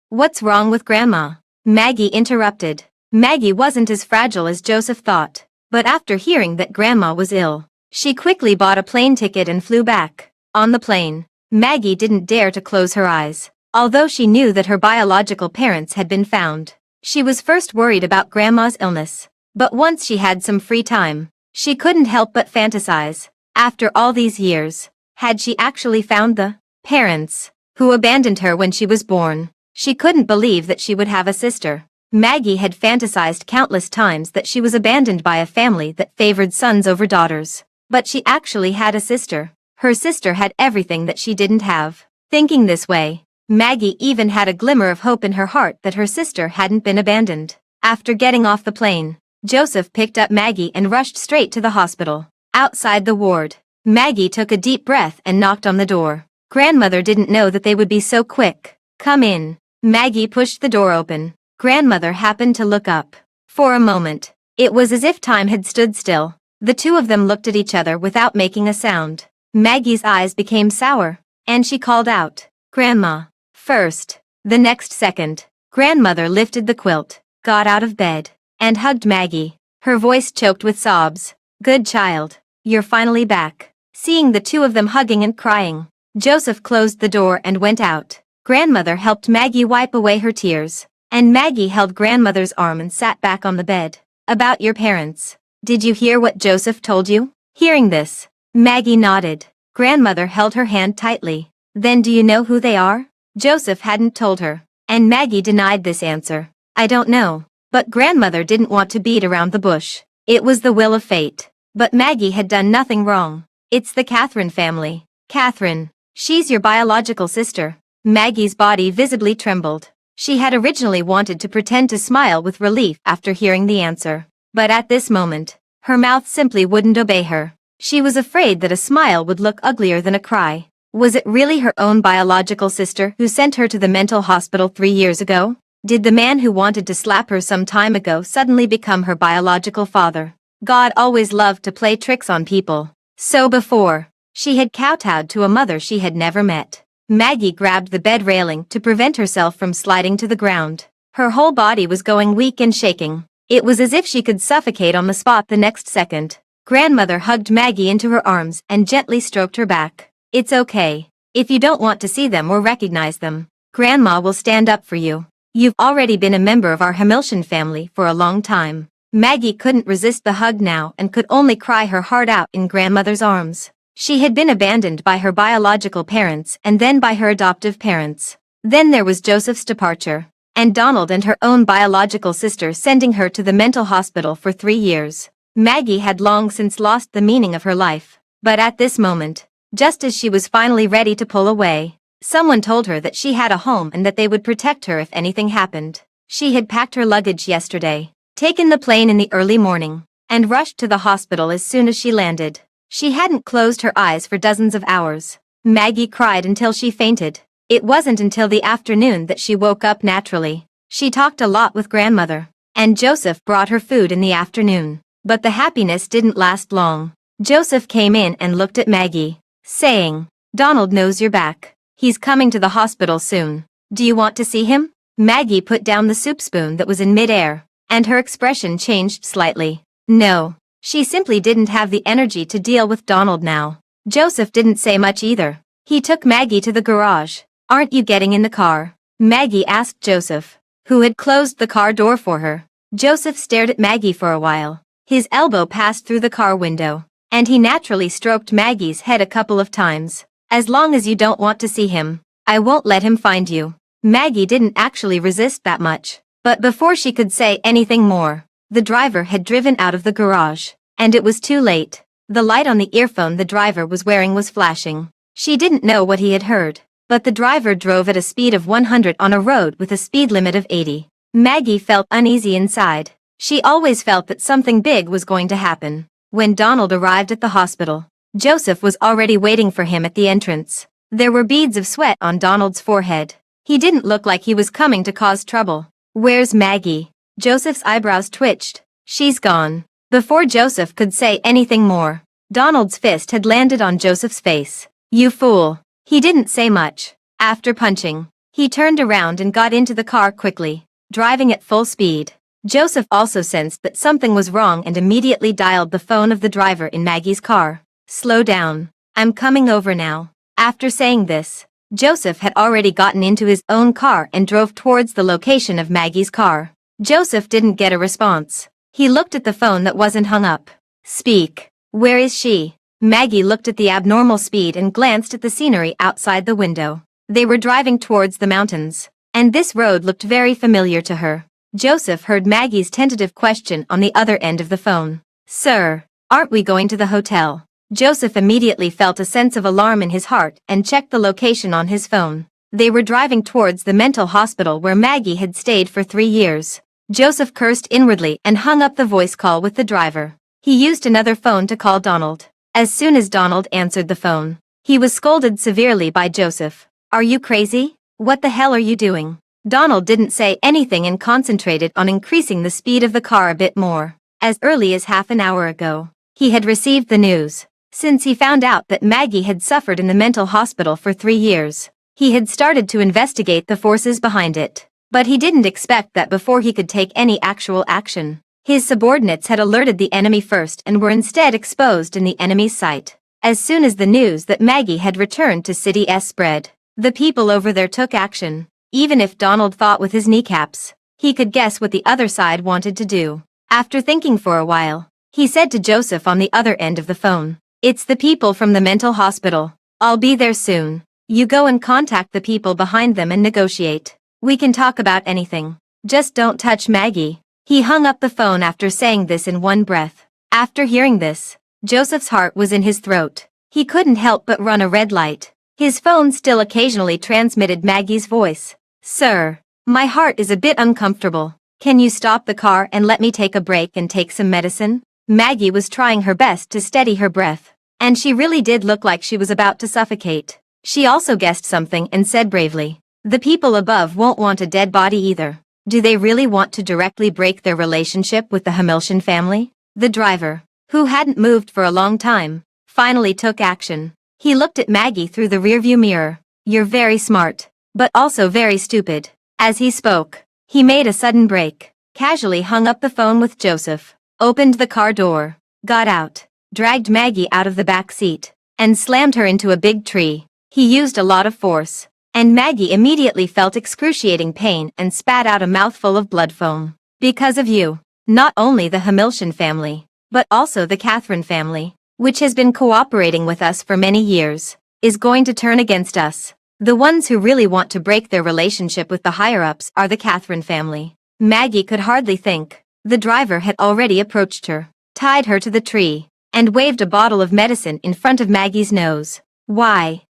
What's wrong with Grandma?" Maggie interrupted. Maggie wasn't as fragile as Joseph thought. But after hearing that Grandma was ill, she quickly bought a plane ticket and flew back. On the plane, Maggie didn't dare to close her eyes. Although she knew that her biological parents had been found, she was first worried about Grandma's illness. But once she had some free time, she couldn't help but fantasize. After all these years, had she actually found the parents who abandoned her when she was born? She couldn't believe that she would have a sister. Maggie had fantasized countless times that she was abandoned by a family that favored sons over daughters. But she actually had a sister. Her sister had everything that she didn't have. Thinking this way, Maggie even had a glimmer of hope in her heart that her sister hadn't been abandoned. After getting off the plane, Joseph picked up Maggie and rushed straight to the hospital. Outside the ward, Maggie took a deep breath and knocked on the door. Grandmother didn't know that they would be so quick. "Come in." Maggie pushed the door open. Grandmother happened to look up. For a moment, it was as if time had stood still. The two of them looked at each other without making a sound. Maggie's eyes became sour, and she called out, "Grandma." First. The next second, Grandmother lifted the quilt, got out of bed, and hugged Maggie. Her voice choked with sobs. "Good child. You're finally back." Seeing the two of them hugging and crying, Joseph closed the door and went out. Grandmother helped Maggie wipe away her tears, and Maggie held Grandmother's arm and sat back on the bed. "About your parents. Did you hear what Joseph told you?" Hearing this, Maggie nodded. Grandmother held her hand tightly. "Then do you know who they are?" Joseph hadn't told her, and Maggie denied this answer. "I don't know." But Grandmother didn't want to beat around the bush. It was the will of fate. But Maggie had done nothing wrong. "It's the Catherine family." "Catherine? She's your biological sister." Maggie's body visibly trembled. She had originally wanted to pretend to smile with relief after hearing the answer. But at this moment, her mouth simply wouldn't obey her. She was afraid that a smile would look uglier than a cry. Was it really her own biological sister who sent her to the mental hospital 3 years ago? Did the man who wanted to slap her some time ago suddenly become her biological father? God always loved to play tricks on people. So before, she had kowtowed to a mother she had never met. Maggie grabbed the bed railing to prevent herself from sliding to the ground. Her whole body was going weak and shaking. It was as if she could suffocate on the spot the next second. Grandmother hugged Maggie into her arms and gently stroked her back. "It's okay. If you don't want to see them or recognize them, Grandma will stand up for you. You've already been a member of our Hamilton family for a long time." Maggie couldn't resist the hug now and could only cry her heart out in Grandmother's arms. She had been abandoned by her biological parents and then by her adoptive parents. Then there was Joseph's departure, and Donald and her own biological sister sending her to the mental hospital for 3 years. Maggie had long since lost the meaning of her life. But at this moment, just as she was finally ready to pull away, someone told her that she had a home and that they would protect her if anything happened. She had packed her luggage yesterday, taken the plane in the early morning, and rushed to the hospital as soon as she landed. She hadn't closed her eyes for dozens of hours. Maggie cried until she fainted. It wasn't until the afternoon that she woke up naturally. She talked a lot with Grandmother, and Joseph brought her food in the afternoon. But the happiness didn't last long. Joseph came in and looked at Maggie, saying, "Donald knows you're back. He's coming to the hospital soon. Do you want to see him?" Maggie put down the soup spoon that was in midair, and her expression changed slightly. No. She simply didn't have the energy to deal with Donald now. Joseph didn't say much either. He took Maggie to the garage. "Aren't you getting in the car?" Maggie asked Joseph, who had closed the car door for her. Joseph stared at Maggie for a while. His elbow passed through the car window, and he naturally stroked Maggie's head a couple of times. "As long as you don't want to see him, I won't let him find you." Maggie didn't actually resist that much. But before she could say anything more, the driver had driven out of the garage, and it was too late. The light on the earphone the driver was wearing was flashing. She didn't know what he had heard, but the driver drove at a speed of 100 on a road with a speed limit of 80. Maggie felt uneasy inside. She always felt that something big was going to happen. When Donald arrived at the hospital, Joseph was already waiting for him at the entrance. There were beads of sweat on Donald's forehead. He didn't look like he was coming to cause trouble. "Where's Maggie?" Joseph's eyebrows twitched. "She's gone." Before Joseph could say anything more, Donald's fist had landed on Joseph's face. "You fool." He didn't say much. After punching, he turned around and got into the car quickly, driving at full speed. Joseph also sensed that something was wrong and immediately dialed the phone of the driver in Maggie's car. "Slow down. I'm coming over now." After saying this, Joseph had already gotten into his own car and drove towards the location of Maggie's car. Joseph didn't get a response. He looked at the phone that wasn't hung up. "Speak. Where is she?" Maggie looked at the abnormal speed and glanced at the scenery outside the window. They were driving towards the mountains, and this road looked very familiar to her. Joseph heard Maggie's tentative question on the other end of the phone. "Sir, aren't we going to the hotel?" Joseph immediately felt a sense of alarm in his heart and checked the location on his phone. They were driving towards the mental hospital where Maggie had stayed for 3 years. Joseph cursed inwardly and hung up the voice call with the driver. He used another phone to call Donald. As soon as Donald answered the phone, he was scolded severely by Joseph. "Are you crazy? What the hell are you doing?" Donald didn't say anything and concentrated on increasing the speed of the car a bit more. As early as half an hour ago, he had received the news. Since he found out that Maggie had suffered in the mental hospital for 3 years, he had started to investigate the forces behind it. But he didn't expect that before he could take any actual action, his subordinates had alerted the enemy first and were instead exposed in the enemy's sight. As soon as the news that Maggie had returned to City S spread, the people over there took action. Even if Donald thought with his kneecaps, he could guess what the other side wanted to do. After thinking for a while, he said to Joseph on the other end of the phone, "It's the people from the mental hospital. I'll be there soon. You go and contact the people behind them and negotiate. We can talk about anything. Just don't touch Maggie." He hung up the phone after saying this in one breath. After hearing this, Joseph's heart was in his throat. He couldn't help but run a red light. His phone still occasionally transmitted Maggie's voice. "Sir, my heart is a bit uncomfortable. Can you stop the car and let me take a break and take some medicine?" Maggie was trying her best to steady her breath, and she really did look like she was about to suffocate. She also guessed something and said bravely, "The people above won't want a dead body either. Do they really want to directly break their relationship with the Hamilton family?" The driver, who hadn't moved for a long time, finally took action. He looked at Maggie through the rearview mirror. "You're very smart, but also very stupid." As he spoke, he made a sudden break, casually hung up the phone with Joseph, opened the car door, got out, dragged Maggie out of the back seat, and slammed her into a big tree. He used a lot of force, and Maggie immediately felt excruciating pain and spat out a mouthful of blood foam. "Because of you, not only the Hamilton family, but also the Catherine family, which has been cooperating with us for many years, is going to turn against us. The ones who really want to break their relationship with the higher-ups are the Catherine family." Maggie could hardly think. The driver had already approached her, tied her to the tree, and waved a bottle of medicine in front of Maggie's nose. Why?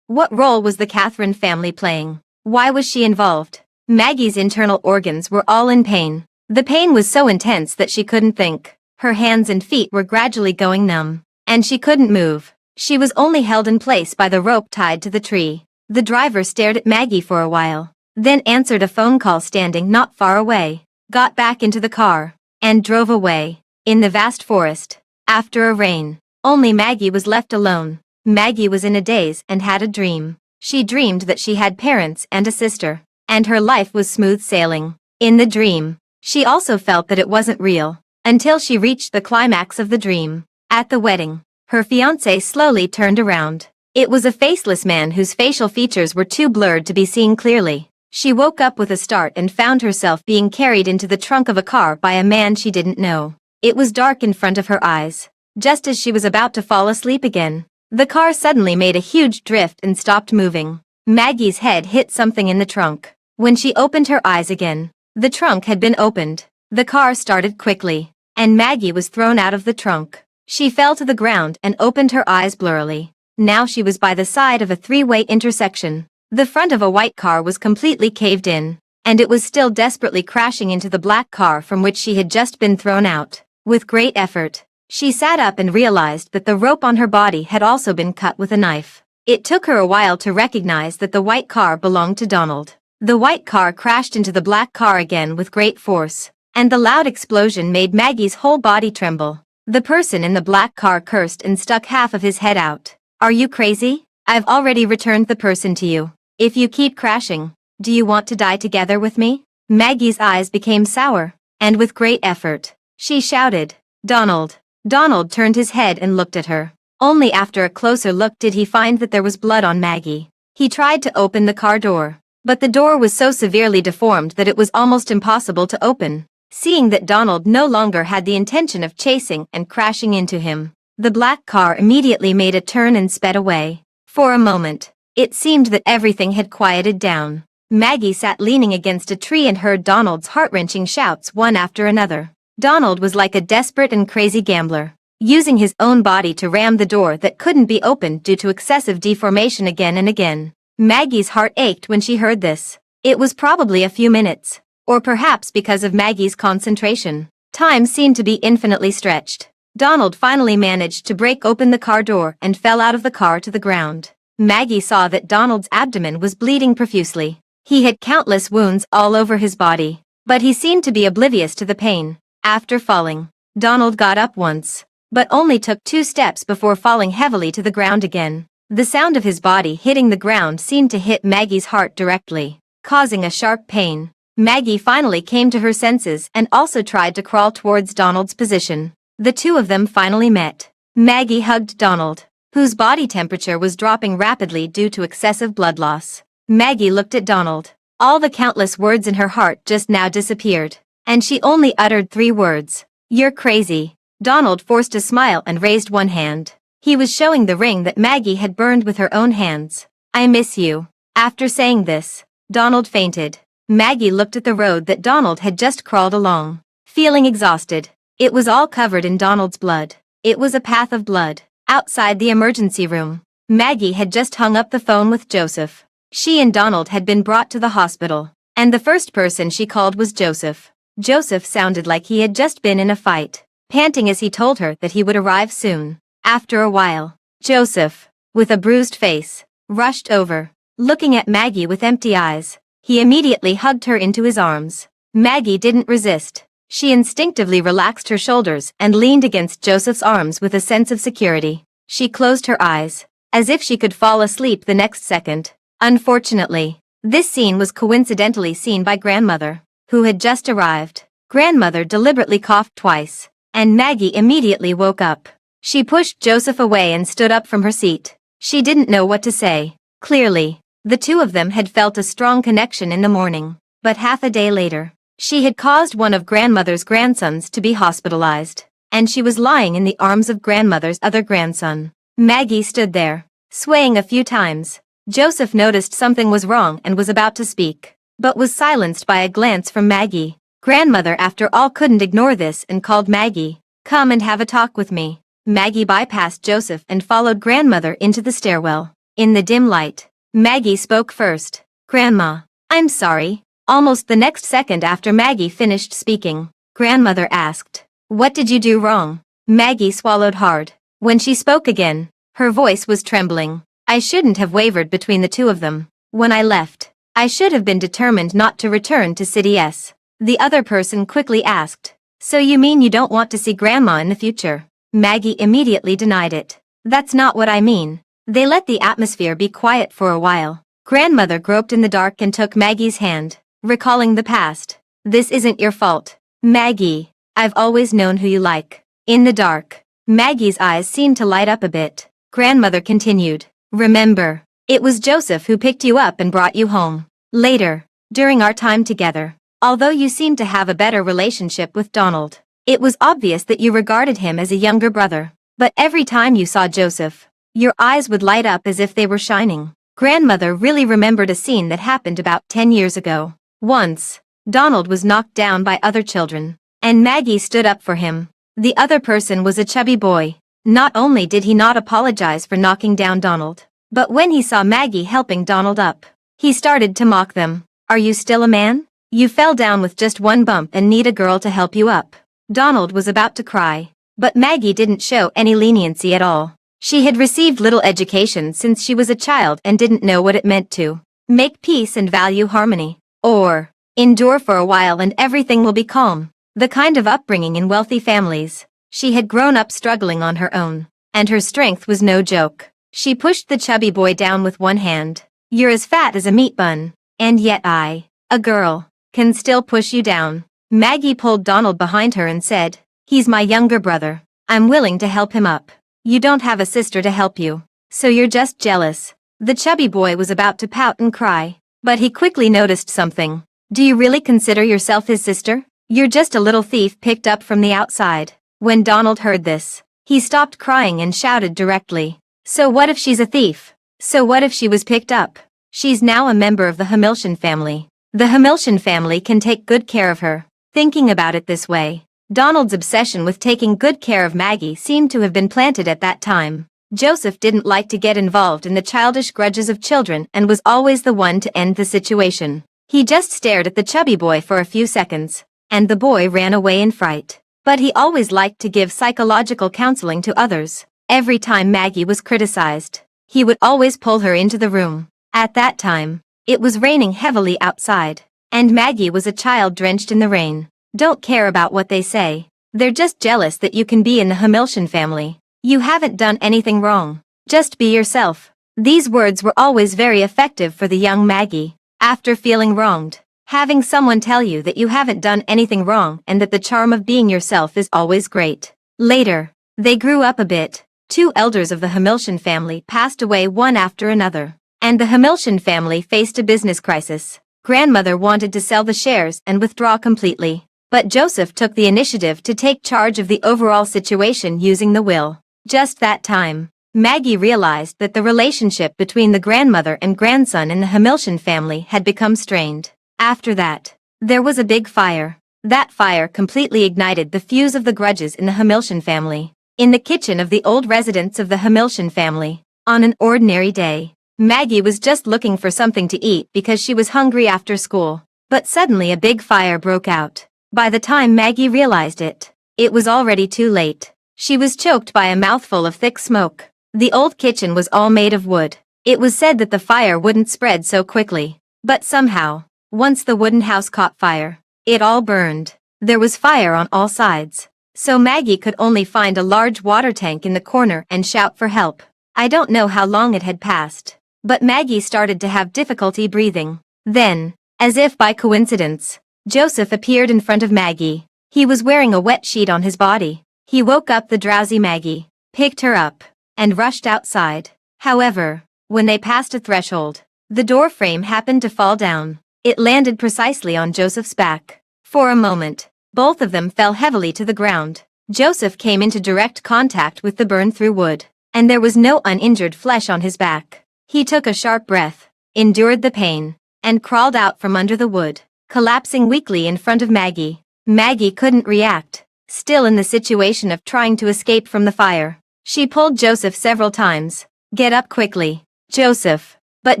What role was the Catherine family playing? Why was she involved? Maggie's internal organs were all in pain. The pain was so intense that she couldn't think. Her hands and feet were gradually going numb, and she couldn't move. She was only held in place by the rope tied to the tree. The driver stared at Maggie for a while, then answered a phone call standing not far away, got back into the car, and drove away. In the vast forest, after a rain, only Maggie was left alone. Maggie was in a daze and had a dream. She dreamed that she had parents and a sister, and her life was smooth sailing. In the dream, she also felt that it wasn't real, until she reached the climax of the dream. At the wedding, her fiancé slowly turned around. It was a faceless man whose facial features were too blurred to be seen clearly. She woke up with a start and found herself being carried into the trunk of a car by a man she didn't know. It was dark in front of her eyes. Just as she was about to fall asleep again, the car suddenly made a huge drift and stopped moving. Maggie's head hit something in the trunk. When she opened her eyes again, the trunk had been opened. The car started quickly, and Maggie was thrown out of the trunk. She fell to the ground and opened her eyes blurrily. Now she was by the side of a three-way intersection. The front of a white car was completely caved in, and it was still desperately crashing into the black car from which she had just been thrown out. With great effort, she sat up and realized that the rope on her body had also been cut with a knife. It took her a while to recognize that the white car belonged to Donald. The white car crashed into the black car again with great force, and the loud explosion made Maggie's whole body tremble. The person in the black car cursed and stuck half of his head out. "Are you crazy? I've already returned the person to you. If you keep crashing, do you want to die together with me?" Maggie's eyes became sour, and with great effort, she shouted, "Donald." Donald turned his head and looked at her. Only after a closer look did he find that there was blood on Maggie. He tried to open the car door, but the door was so severely deformed that it was almost impossible to open. Seeing that Donald no longer had the intention of chasing and crashing into him, the black car immediately made a turn and sped away. For a moment, it seemed that everything had quieted down. Maggie sat leaning against a tree and heard Donald's heart-wrenching shouts one after another. Donald was like a desperate and crazy gambler, using his own body to ram the door that couldn't be opened due to excessive deformation again and again. Maggie's heart ached when she heard this. It was probably a few minutes, Or perhaps because of Maggie's concentration. Time seemed to be infinitely stretched. Donald finally managed to break open the car door and fell out of the car to the ground. Maggie saw that Donald's abdomen was bleeding profusely. He had countless wounds all over his body, but he seemed to be oblivious to the pain. After falling, Donald got up once, but only took 2 steps before falling heavily to the ground again. The sound of his body hitting the ground seemed to hit Maggie's heart directly, causing a sharp pain. Maggie finally came to her senses and also tried to crawl towards Donald's position. The two of them finally met. Maggie hugged Donald, whose body temperature was dropping rapidly due to excessive blood loss. Maggie looked at Donald. All the countless words in her heart just now disappeared, and she only uttered 3 words. "You're crazy." Donald forced a smile and raised one hand. He was showing the ring that Maggie had burned with her own hands. "I miss you." After saying this, Donald fainted. Maggie looked at the road that Donald had just crawled along, feeling exhausted. It was all covered in Donald's blood. It was a path of blood. Outside the emergency room, Maggie had just hung up the phone with Joseph. She and Donald had been brought to the hospital, and the first person she called was Joseph. Joseph sounded like he had just been in a fight, panting as he told her that he would arrive soon. After a while, Joseph, with a bruised face, rushed over. Looking at Maggie with empty eyes, he immediately hugged her into his arms. Maggie didn't resist. She instinctively relaxed her shoulders and leaned against Joseph's arms with a sense of security. She closed her eyes, as if she could fall asleep the next second. Unfortunately, this scene was coincidentally seen by Grandmother, who had just arrived. Grandmother deliberately coughed twice, and Maggie immediately woke up. She pushed Joseph away and stood up from her seat. She didn't know what to say. Clearly, the two of them had felt a strong connection in the morning, but half a day later, she had caused one of Grandmother's grandsons to be hospitalized, and she was lying in the arms of Grandmother's other grandson. Maggie stood there, swaying a few times. Joseph noticed something was wrong and was about to speak, but was silenced by a glance from Maggie. Grandmother after all couldn't ignore this and called Maggie. "Come and have a talk with me." Maggie bypassed Joseph and followed Grandmother into the stairwell. In the dim light, Maggie spoke first. "Grandma, I'm sorry." Almost the next second after Maggie finished speaking, Grandmother asked, "What did you do wrong?" Maggie swallowed hard. When she spoke again, her voice was trembling. "I shouldn't have wavered between the two of them. When I left, I should have been determined not to return to City S." The other person quickly asked, "So you mean you don't want to see Grandma in the future?" Maggie immediately denied it. "That's not what I mean." They let the atmosphere be quiet for a while. Grandmother groped in the dark and took Maggie's hand, recalling the past. "This isn't your fault, Maggie. I've always known who you like." In the dark, Maggie's eyes seemed to light up a bit. Grandmother continued, "Remember, it was Joseph who picked you up and brought you home. Later, during our time together, although you seemed to have a better relationship with Donald, it was obvious that you regarded him as a younger brother. But every time you saw Joseph, your eyes would light up as if they were shining." Grandmother really remembered a scene that happened about 10 years ago. Once, Donald was knocked down by other children, and Maggie stood up for him. The other person was a chubby boy. Not only did he not apologize for knocking down Donald, but when he saw Maggie helping Donald up, he started to mock them. "Are you still a man? You fell down with just one bump and need a girl to help you up." Donald was about to cry, but Maggie didn't show any leniency at all. She had received little education since she was a child and didn't know what it meant to make peace and value harmony, or endure for a while and everything will be calm. The kind of upbringing in wealthy families. She had grown up struggling on her own, and her strength was no joke. She pushed the chubby boy down with one hand. "You're as fat as a meat bun, and yet I, a girl, can still push you down." Maggie pulled Donald behind her and said, "He's my younger brother. I'm willing to help him up. You don't have a sister to help you, so you're just jealous." The chubby boy was about to pout and cry, but he quickly noticed something. "Do you really consider yourself his sister? You're just a little thief picked up from the outside." When Donald heard this, he stopped crying and shouted directly, "So what if she's a thief? So what if she was picked up? She's now a member of the Hamilton family. The Hamilton family can take good care of her." Thinking about it this way, Donald's obsession with taking good care of Maggie seemed to have been planted at that time. Joseph didn't like to get involved in the childish grudges of children and was always the one to end the situation. He just stared at the chubby boy for a few seconds, and the boy ran away in fright. But he always liked to give psychological counseling to others. Every time Maggie was criticized, he would always pull her into the room. At that time, it was raining heavily outside, and Maggie was a child drenched in the rain. Don't care about what they say. They're just jealous that you can be in the Hamilton family. You haven't done anything wrong. Just be yourself. These words were always very effective for the young Maggie. After feeling wronged, having someone tell you that you haven't done anything wrong and that the charm of being yourself is always great. Later, they grew up a bit. 2 elders of the Hamilton family passed away one after another, and the Hamilton family faced a business crisis. Grandmother wanted to sell the shares and withdraw completely, but Joseph took the initiative to take charge of the overall situation using the will. Just that time, Maggie realized that the relationship between the grandmother and grandson in the Hamilton family had become strained. After that, there was a big fire. That fire completely ignited the fuse of the grudges in the Hamilton family. In the kitchen of the old residence of the Hamilton family, on an ordinary day, Maggie was just looking for something to eat because she was hungry after school. But suddenly a big fire broke out. By the time Maggie realized it, it was already too late. She was choked by a mouthful of thick smoke. The old kitchen was all made of wood. It was said that the fire wouldn't spread so quickly. But somehow, once the wooden house caught fire, it all burned. There was fire on all sides. So Maggie could only find a large water tank in the corner and shout for help. I don't know how long it had passed, but Maggie started to have difficulty breathing. Then, as if by coincidence, Joseph appeared in front of Maggie. He was wearing a wet sheet on his body. He woke up the drowsy Maggie, picked her up, and rushed outside. However, when they passed a threshold, the door frame happened to fall down. It landed precisely on Joseph's back. For a moment, both of them fell heavily to the ground. Joseph came into direct contact with the burn-through wood, and there was no uninjured flesh on his back. He took a sharp breath, endured the pain, and crawled out from under the wood, collapsing weakly in front of Maggie. Maggie couldn't react, still in the situation of trying to escape from the fire. She pulled Joseph several times. Get up quickly, Joseph. But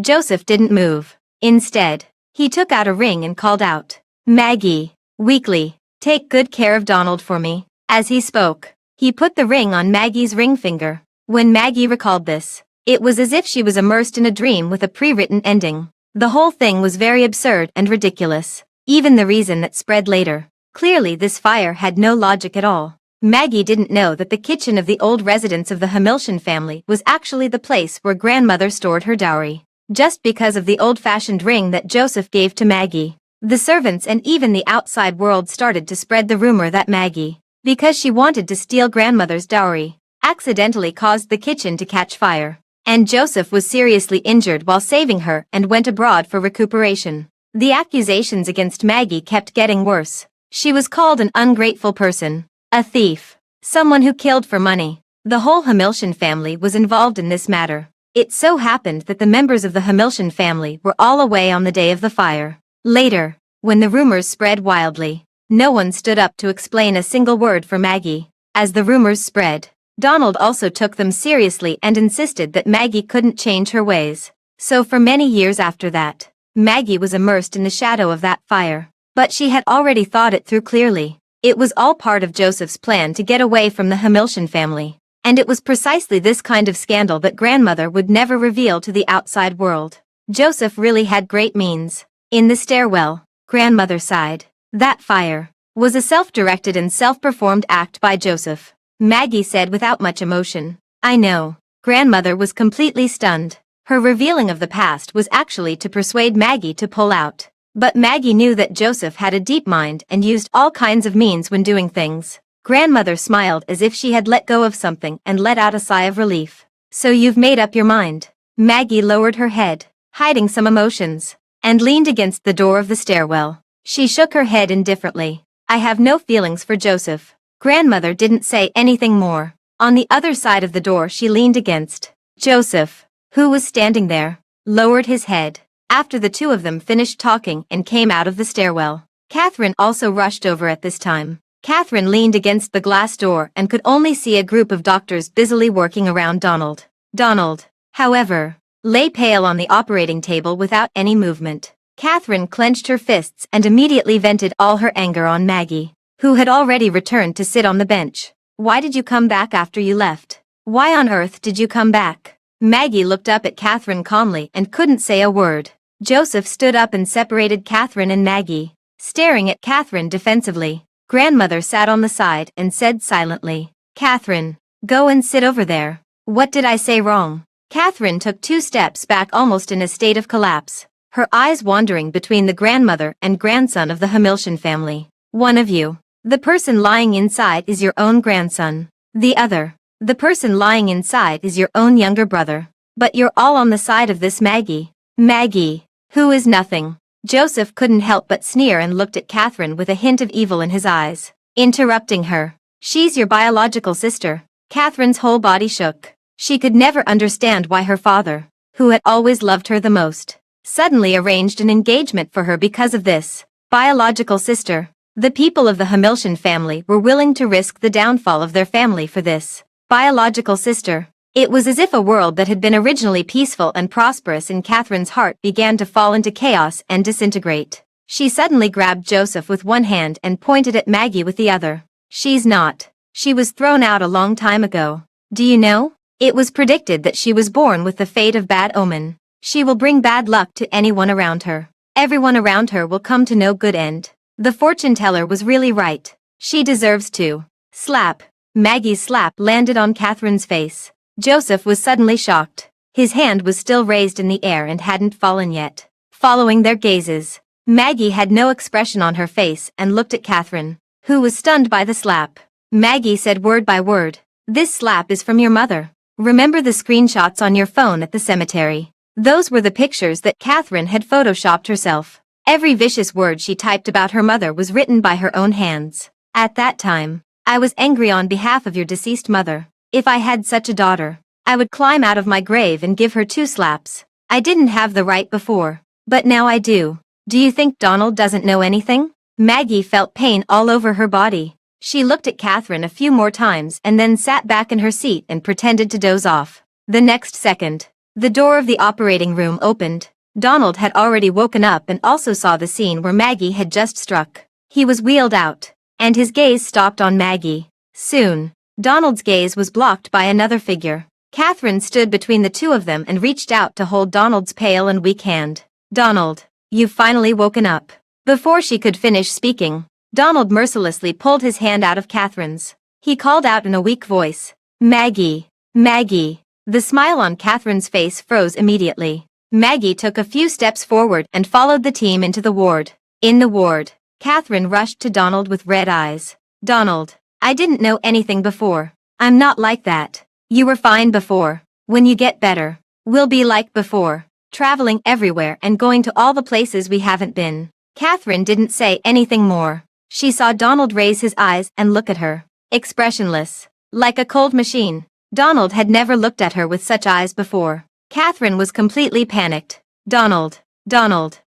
Joseph didn't move. Instead, he took out a ring and called out, Maggie, weakly, take good care of Donald for me. As he spoke, he put the ring on Maggie's ring finger. When Maggie recalled this, it was as if she was immersed in a dream with a pre-written ending. The whole thing was very absurd and ridiculous. Even the reason that spread later. Clearly this fire had no logic at all. Maggie didn't know that the kitchen of the old residence of the Hamilton family was actually the place where grandmother stored her dowry. Just because of the old-fashioned ring that Joseph gave to Maggie, the servants and even the outside world started to spread the rumor that Maggie, because she wanted to steal grandmother's dowry, accidentally caused the kitchen to catch fire. And Joseph was seriously injured while saving her and went abroad for recuperation. The accusations against Maggie kept getting worse. She was called an ungrateful person, a thief, someone who killed for money. The whole Hamilton family was involved in this matter. It so happened that the members of the Hamilton family were all away on the day of the fire. Later, when the rumors spread wildly, no one stood up to explain a single word for Maggie. As the rumors spread, Donald also took them seriously and insisted that Maggie couldn't change her ways. So for many years after that, Maggie was immersed in the shadow of that fire. But she had already thought it through clearly. It was all part of Joseph's plan to get away from the Hamilton family. And it was precisely this kind of scandal that grandmother would never reveal to the outside world. Joseph really had great means. In the stairwell, grandmother sighed. That fire was a self-directed and self-performed act by Joseph. Maggie said without much emotion. I know. Grandmother was completely stunned. Her revealing of the past was actually to persuade Maggie to pull out. But Maggie knew that Joseph had a deep mind and used all kinds of means when doing things. Grandmother smiled as if she had let go of something and let out a sigh of relief. So you've made up your mind. Maggie lowered her head, hiding some emotions, and leaned against the door of the stairwell. She shook her head indifferently. I have no feelings for Joseph. Grandmother didn't say anything more. On the other side of the door she leaned against. Joseph, who was standing there, lowered his head. After the two of them finished talking and came out of the stairwell, Catherine also rushed over at this time. Catherine leaned against the glass door and could only see a group of doctors busily working around Donald. Donald, however, lay pale on the operating table without any movement. Catherine clenched her fists and immediately vented all her anger on Maggie, who had already returned to sit on the bench. Why did you come back after you left? Why on earth did you come back? Maggie looked up at Catherine calmly and couldn't say a word. Joseph stood up and separated Catherine and Maggie, staring at Catherine defensively. Grandmother sat on the side and said silently, "Catherine, go and sit over there." What did I say wrong? Catherine took 2 steps back almost in a state of collapse, her eyes wandering between the grandmother and grandson of the Hamilton family. One of you. The person lying inside is your own grandson. The other. The person lying inside is your own younger brother. But you're all on the side of this Maggie. Maggie, who is nothing. Joseph couldn't help but sneer and looked at Catherine with a hint of evil in his eyes, interrupting her. She's your biological sister. Catherine's whole body shook. She could never understand why her father, who had always loved her the most, suddenly arranged an engagement for her because of this biological sister. The people of the Hamilton family were willing to risk the downfall of their family for this biological sister. It was as if a world that had been originally peaceful and prosperous in Catherine's heart began to fall into chaos and disintegrate. She suddenly grabbed Joseph with one hand and pointed at Maggie with the other. She's not. She was thrown out a long time ago. Do you know? It was predicted that she was born with the fate of bad omen. She will bring bad luck to anyone around her. Everyone around her will come to no good end. The fortune teller was really right. She deserves to. Slap. Maggie's slap landed on Catherine's face. Joseph was suddenly shocked. His hand was still raised in the air and hadn't fallen yet. Following their gazes, Maggie had no expression on her face and looked at Catherine, who was stunned by the slap. Maggie said word by word, "This slap is from your mother. Remember the screenshots on your phone at the cemetery? Those were the pictures that Catherine had photoshopped herself. Every vicious word she typed about her mother was written by her own hands. At that time, I was angry on behalf of your deceased mother. If I had such a daughter, I would climb out of my grave and give her 2 slaps. I didn't have the right before, but now I do. Do you think Donald doesn't know anything?" Maggie felt pain all over her body. She looked at Catherine a few more times and then sat back in her seat and pretended to doze off. The next second, the door of the operating room opened. Donald had already woken up and also saw the scene where Maggie had just struck. He was wheeled out, and his gaze stopped on Maggie. Soon, Donald's gaze was blocked by another figure. Catherine stood between the two of them and reached out to hold Donald's pale and weak hand. "Donald, you've finally woken up." Before she could finish speaking, Donald mercilessly pulled his hand out of Catherine's. He called out in a weak voice, "Maggie, Maggie." The smile on Catherine's face froze immediately. Maggie took a few steps forward and followed the team into the ward. In the ward, Catherine rushed to Donald with red eyes. "Donald, I didn't know anything before. I'm not like that. You were fine before. When you get better, we'll be like before, traveling everywhere and going to all the places we haven't been." Catherine didn't say anything more. She saw Donald raise his eyes and look at her, expressionless, like a cold machine. Donald had never looked at her with such eyes before. Catherine was completely panicked. Donald,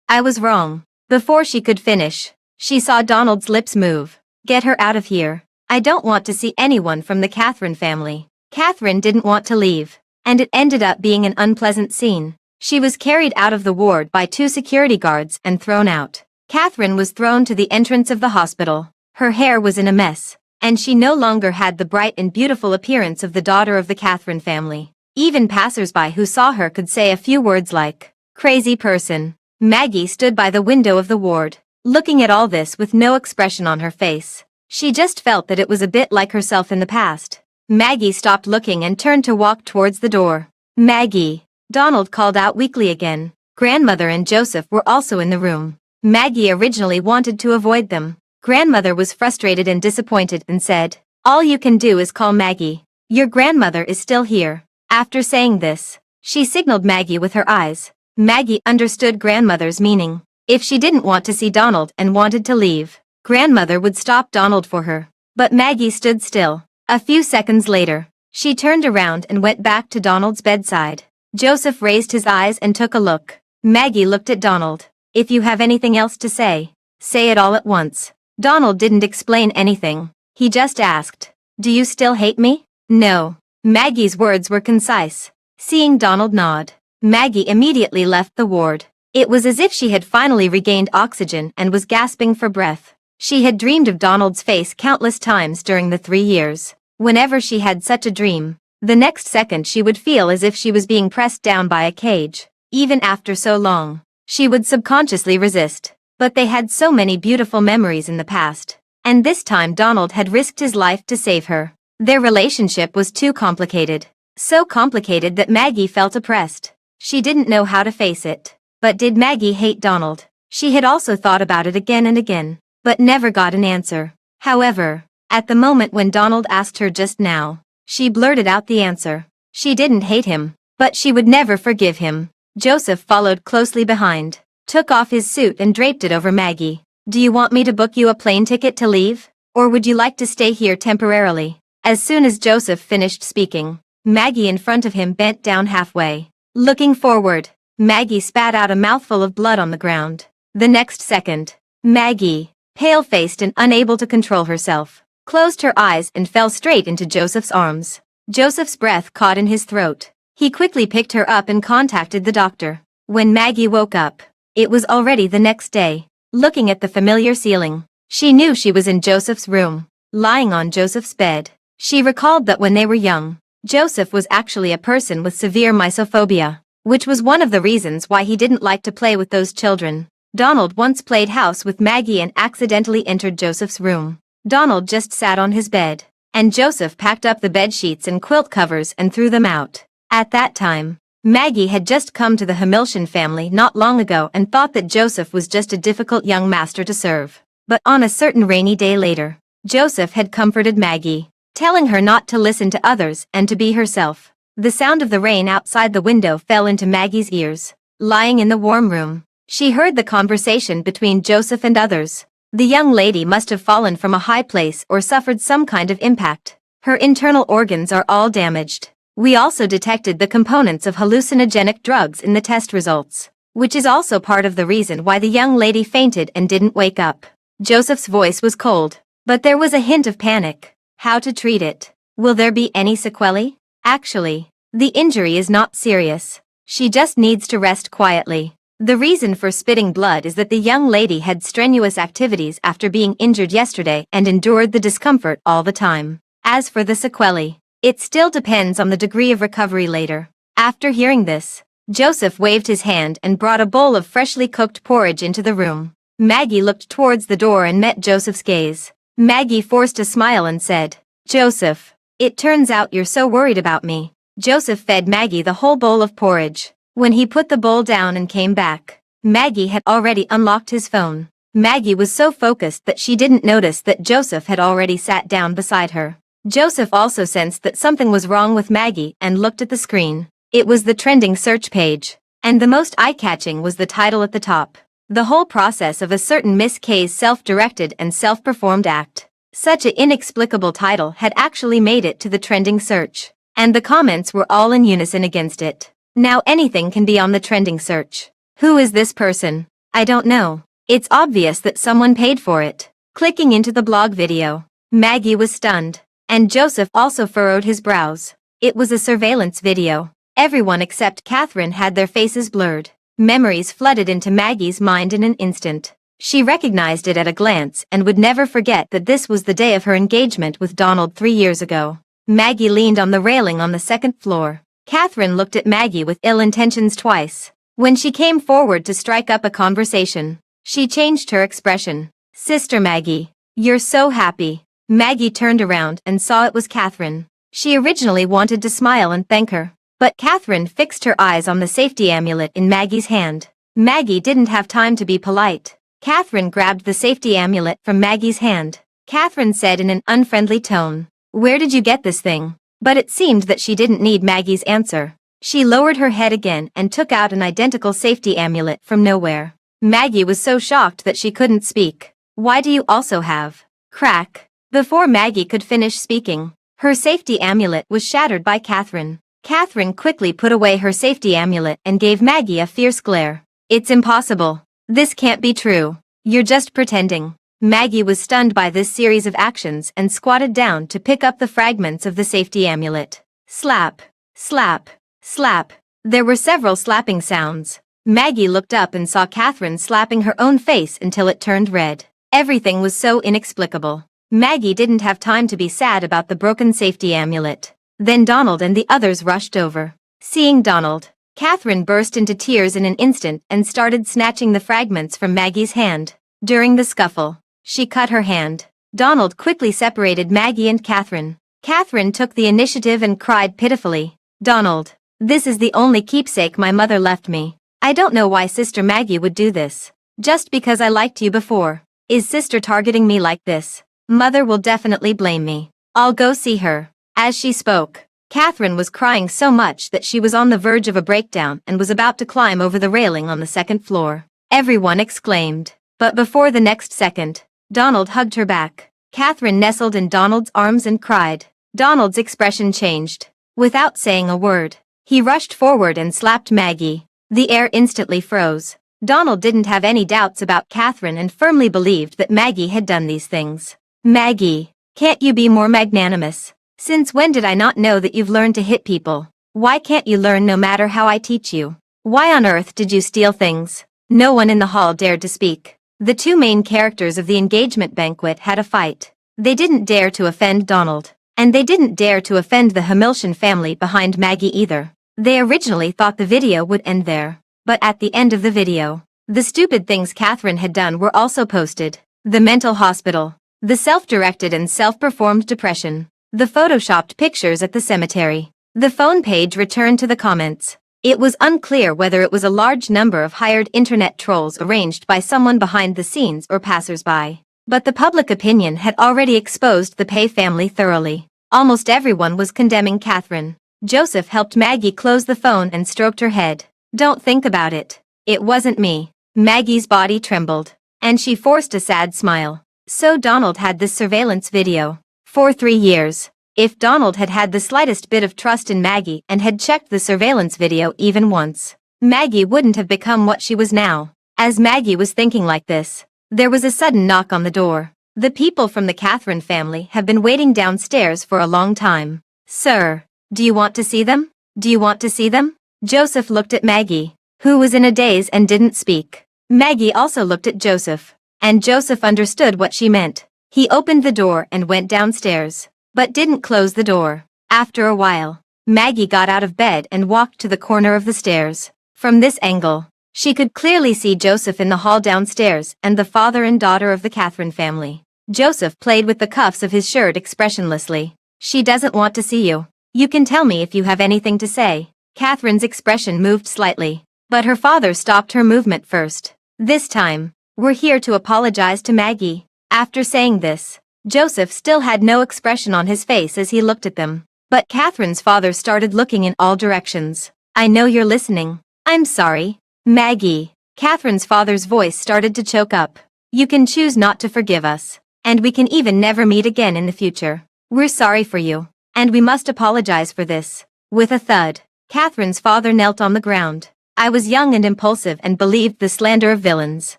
I was wrong." Before she could finish, she saw Donald's lips move. "Get her out of here. I don't want to see anyone from the Catherine family." Catherine didn't want to leave, and it ended up being an unpleasant scene. She was carried out of the ward by 2 security guards and thrown out. Catherine was thrown to the entrance of the hospital. Her hair was in a mess, and she no longer had the bright and beautiful appearance of the daughter of the Catherine family. Even passers-by who saw her could say a few words like, "Crazy person." Maggie stood by the window of the ward, looking at all this with no expression on her face. She just felt that it was a bit like herself in the past. Maggie stopped looking and turned to walk towards the door. "Maggie," Donald called out weakly again. Grandmother and Joseph were also in the room. Maggie originally wanted to avoid them. Grandmother was frustrated and disappointed and said, "All you can do is call Maggie. Your grandmother is still here." After saying this, she signaled Maggie with her eyes. Maggie understood grandmother's meaning. If she didn't want to see Donald and wanted to leave, grandmother would stop Donald for her. But Maggie stood still. A few seconds later, she turned around and went back to Donald's bedside. Joseph raised his eyes and took a look. Maggie looked at Donald. "If you have anything else to say, say it all at once." Donald didn't explain anything. He just asked, "Do you still hate me?" "No." Maggie's words were concise. Seeing Donald nod, Maggie immediately left the ward. It was as if she had finally regained oxygen and was gasping for breath. She had dreamed of Donald's face countless times during the 3 years. Whenever she had such a dream, the next second she would feel as if she was being pressed down by a cage. Even after so long, she would subconsciously resist. But they had so many beautiful memories in the past. And this time Donald had risked his life to save her. Their relationship was too complicated. So complicated that Maggie felt oppressed. She didn't know how to face it. But did Maggie hate Donald? She had also thought about it again and again, but never got an answer. However, at the moment when Donald asked her just now, she blurted out the answer. She didn't hate him, but she would never forgive him. Joseph followed closely behind, took off his suit and draped it over Maggie. Do you want me to book you a plane ticket to leave? Or would you like to stay here temporarily? As soon as Joseph finished speaking, Maggie in front of him bent down halfway. Looking forward, Maggie spat out a mouthful of blood on the ground. The next second, Maggie, pale-faced and unable to control herself, closed her eyes and fell straight into Joseph's arms. Joseph's breath caught in his throat. He quickly picked her up and contacted the doctor. When Maggie woke up, it was already the next day. Looking at the familiar ceiling, she knew she was in Joseph's room, lying on Joseph's bed. She recalled that when they were young, Joseph was actually a person with severe mysophobia, which was one of the reasons why he didn't like to play with those children. Donald once played house with Maggie and accidentally entered Joseph's room. Donald just sat on his bed, and Joseph packed up the bed sheets and quilt covers and threw them out. At that time, Maggie had just come to the Hamilton family not long ago and thought that Joseph was just a difficult young master to serve. But on a certain rainy day later, Joseph had comforted Maggie, telling her not to listen to others and to be herself. The sound of the rain outside the window fell into Maggie's ears. Lying in the warm room, she heard the conversation between Joseph and others. The young lady must have fallen from a high place or suffered some kind of impact. Her internal organs are all damaged. We also detected the components of hallucinogenic drugs in the test results, which is also part of the reason why the young lady fainted and didn't wake up. Joseph's voice was cold, but there was a hint of panic. How to treat it? Will there be any sequelae? Actually, the injury is not serious. She just needs to rest quietly. The reason for spitting blood is that the young lady had strenuous activities after being injured yesterday and endured the discomfort all the time. As for the sequelae, it still depends on the degree of recovery later. After hearing this, Joseph waved his hand and brought a bowl of freshly cooked porridge into the room. Maggie looked towards the door and met Joseph's gaze. Maggie forced a smile and said, "Joseph, it turns out you're so worried about me." Joseph fed Maggie the whole bowl of porridge. When he put the bowl down and came back, Maggie had already unlocked his phone. Maggie was so focused that she didn't notice that Joseph had already sat down beside her. Joseph also sensed that something was wrong with Maggie and looked at the screen. It was the trending search page, and the most eye-catching was the title at the top. The whole process of a certain Miss K's self-directed and self-performed act. Such an inexplicable title had actually made it to the trending search, and the comments were all in unison against it. Now anything can be on the trending search. Who is this person? I don't know. It's obvious that someone paid for it. Clicking into the blog video, Maggie was stunned, and Joseph also furrowed his brows. It was a surveillance video. Everyone except Catherine had their faces blurred. Memories flooded into Maggie's mind in an instant. She recognized it at a glance and would never forget that this was the day of her engagement with Donald 3 years ago. Maggie leaned on the railing on the second floor. Catherine looked at Maggie with ill intentions twice. When she came forward to strike up a conversation, she changed her expression. "Sister Maggie, you're so happy." Maggie turned around and saw it was Catherine. She originally wanted to smile and thank her, but Catherine fixed her eyes on the safety amulet in Maggie's hand. Maggie didn't have time to be polite. Catherine grabbed the safety amulet from Maggie's hand. Catherine said in an unfriendly tone, "Where did you get this thing?" But it seemed that she didn't need Maggie's answer. She lowered her head again and took out an identical safety amulet from nowhere. Maggie was so shocked that she couldn't speak. "Why do you also have?" Crack. Before Maggie could finish speaking, her safety amulet was shattered by Catherine. Catherine quickly put away her safety amulet and gave Maggie a fierce glare. "It's impossible. This can't be true. You're just pretending." Maggie was stunned by this series of actions and squatted down to pick up the fragments of the safety amulet. Slap, slap, slap. There were several slapping sounds. Maggie looked up and saw Catherine slapping her own face until it turned red. Everything was so inexplicable. Maggie didn't have time to be sad about the broken safety amulet. Then Donald and the others rushed over. Seeing Donald, Catherine burst into tears in an instant and started snatching the fragments from Maggie's hand. During the scuffle, she cut her hand. Donald quickly separated Maggie and Catherine. Catherine took the initiative and cried pitifully. "Donald, this is the only keepsake my mother left me. I don't know why Sister Maggie would do this. Just because I liked you before. Is Sister targeting me like this? Mother will definitely blame me. I'll go see her." As she spoke, Catherine was crying so much that she was on the verge of a breakdown and was about to climb over the railing on the second floor. Everyone exclaimed. But before the next second, Donald hugged her back. Catherine nestled in Donald's arms and cried. Donald's expression changed. Without saying a word, he rushed forward and slapped Maggie. The air instantly froze. Donald didn't have any doubts about Catherine and firmly believed that Maggie had done these things. "Maggie, can't you be more magnanimous? Since when did I not know that you've learned to hit people? Why can't you learn no matter how I teach you? Why on earth did you steal things?" No one in the hall dared to speak. The two main characters of the engagement banquet had a fight. They didn't dare to offend Donald, and they didn't dare to offend the Hamilton family behind Maggie either. They originally thought the video would end there, but at the end of the video, the stupid things Catherine had done were also posted. The mental hospital, the self-directed and self-performed depression, the photoshopped pictures at the cemetery. The phone page returned to the comments. It was unclear whether it was a large number of hired internet trolls arranged by someone behind the scenes or passers-by. But the public opinion had already exposed the Pei family thoroughly. Almost everyone was condemning Catherine. Joseph helped Maggie close the phone and stroked her head. "Don't think about it. It wasn't me." Maggie's body trembled, and she forced a sad smile. So Donald had this surveillance video. For 3 years. If Donald had had the slightest bit of trust in Maggie and had checked the surveillance video even once, Maggie wouldn't have become what she was now. As Maggie was thinking like this, there was a sudden knock on the door. "The people from the Catherine family have been waiting downstairs for a long time. Sir, do you want to see them? Do you want to see them?" Joseph looked at Maggie, who was in a daze and didn't speak. Maggie also looked at Joseph, and Joseph understood what she meant. He opened the door and went downstairs, but didn't close the door. After a while, Maggie got out of bed and walked to the corner of the stairs. From this angle, she could clearly see Joseph in the hall downstairs and the father and daughter of the Catherine family. Joseph played with the cuffs of his shirt expressionlessly. "She doesn't want to see you. You can tell me if you have anything to say." Catherine's expression moved slightly, but her father stopped her movement first. "This time, we're here to apologize to Maggie." After saying this, Joseph still had no expression on his face as he looked at them. But Catherine's father started looking in all directions. "I know you're listening. I'm sorry, Maggie." Catherine's father's voice started to choke up. "You can choose not to forgive us, and we can even never meet again in the future. We're sorry for you, and we must apologize for this." With a thud, Catherine's father knelt on the ground. "I was young and impulsive and believed the slander of villains.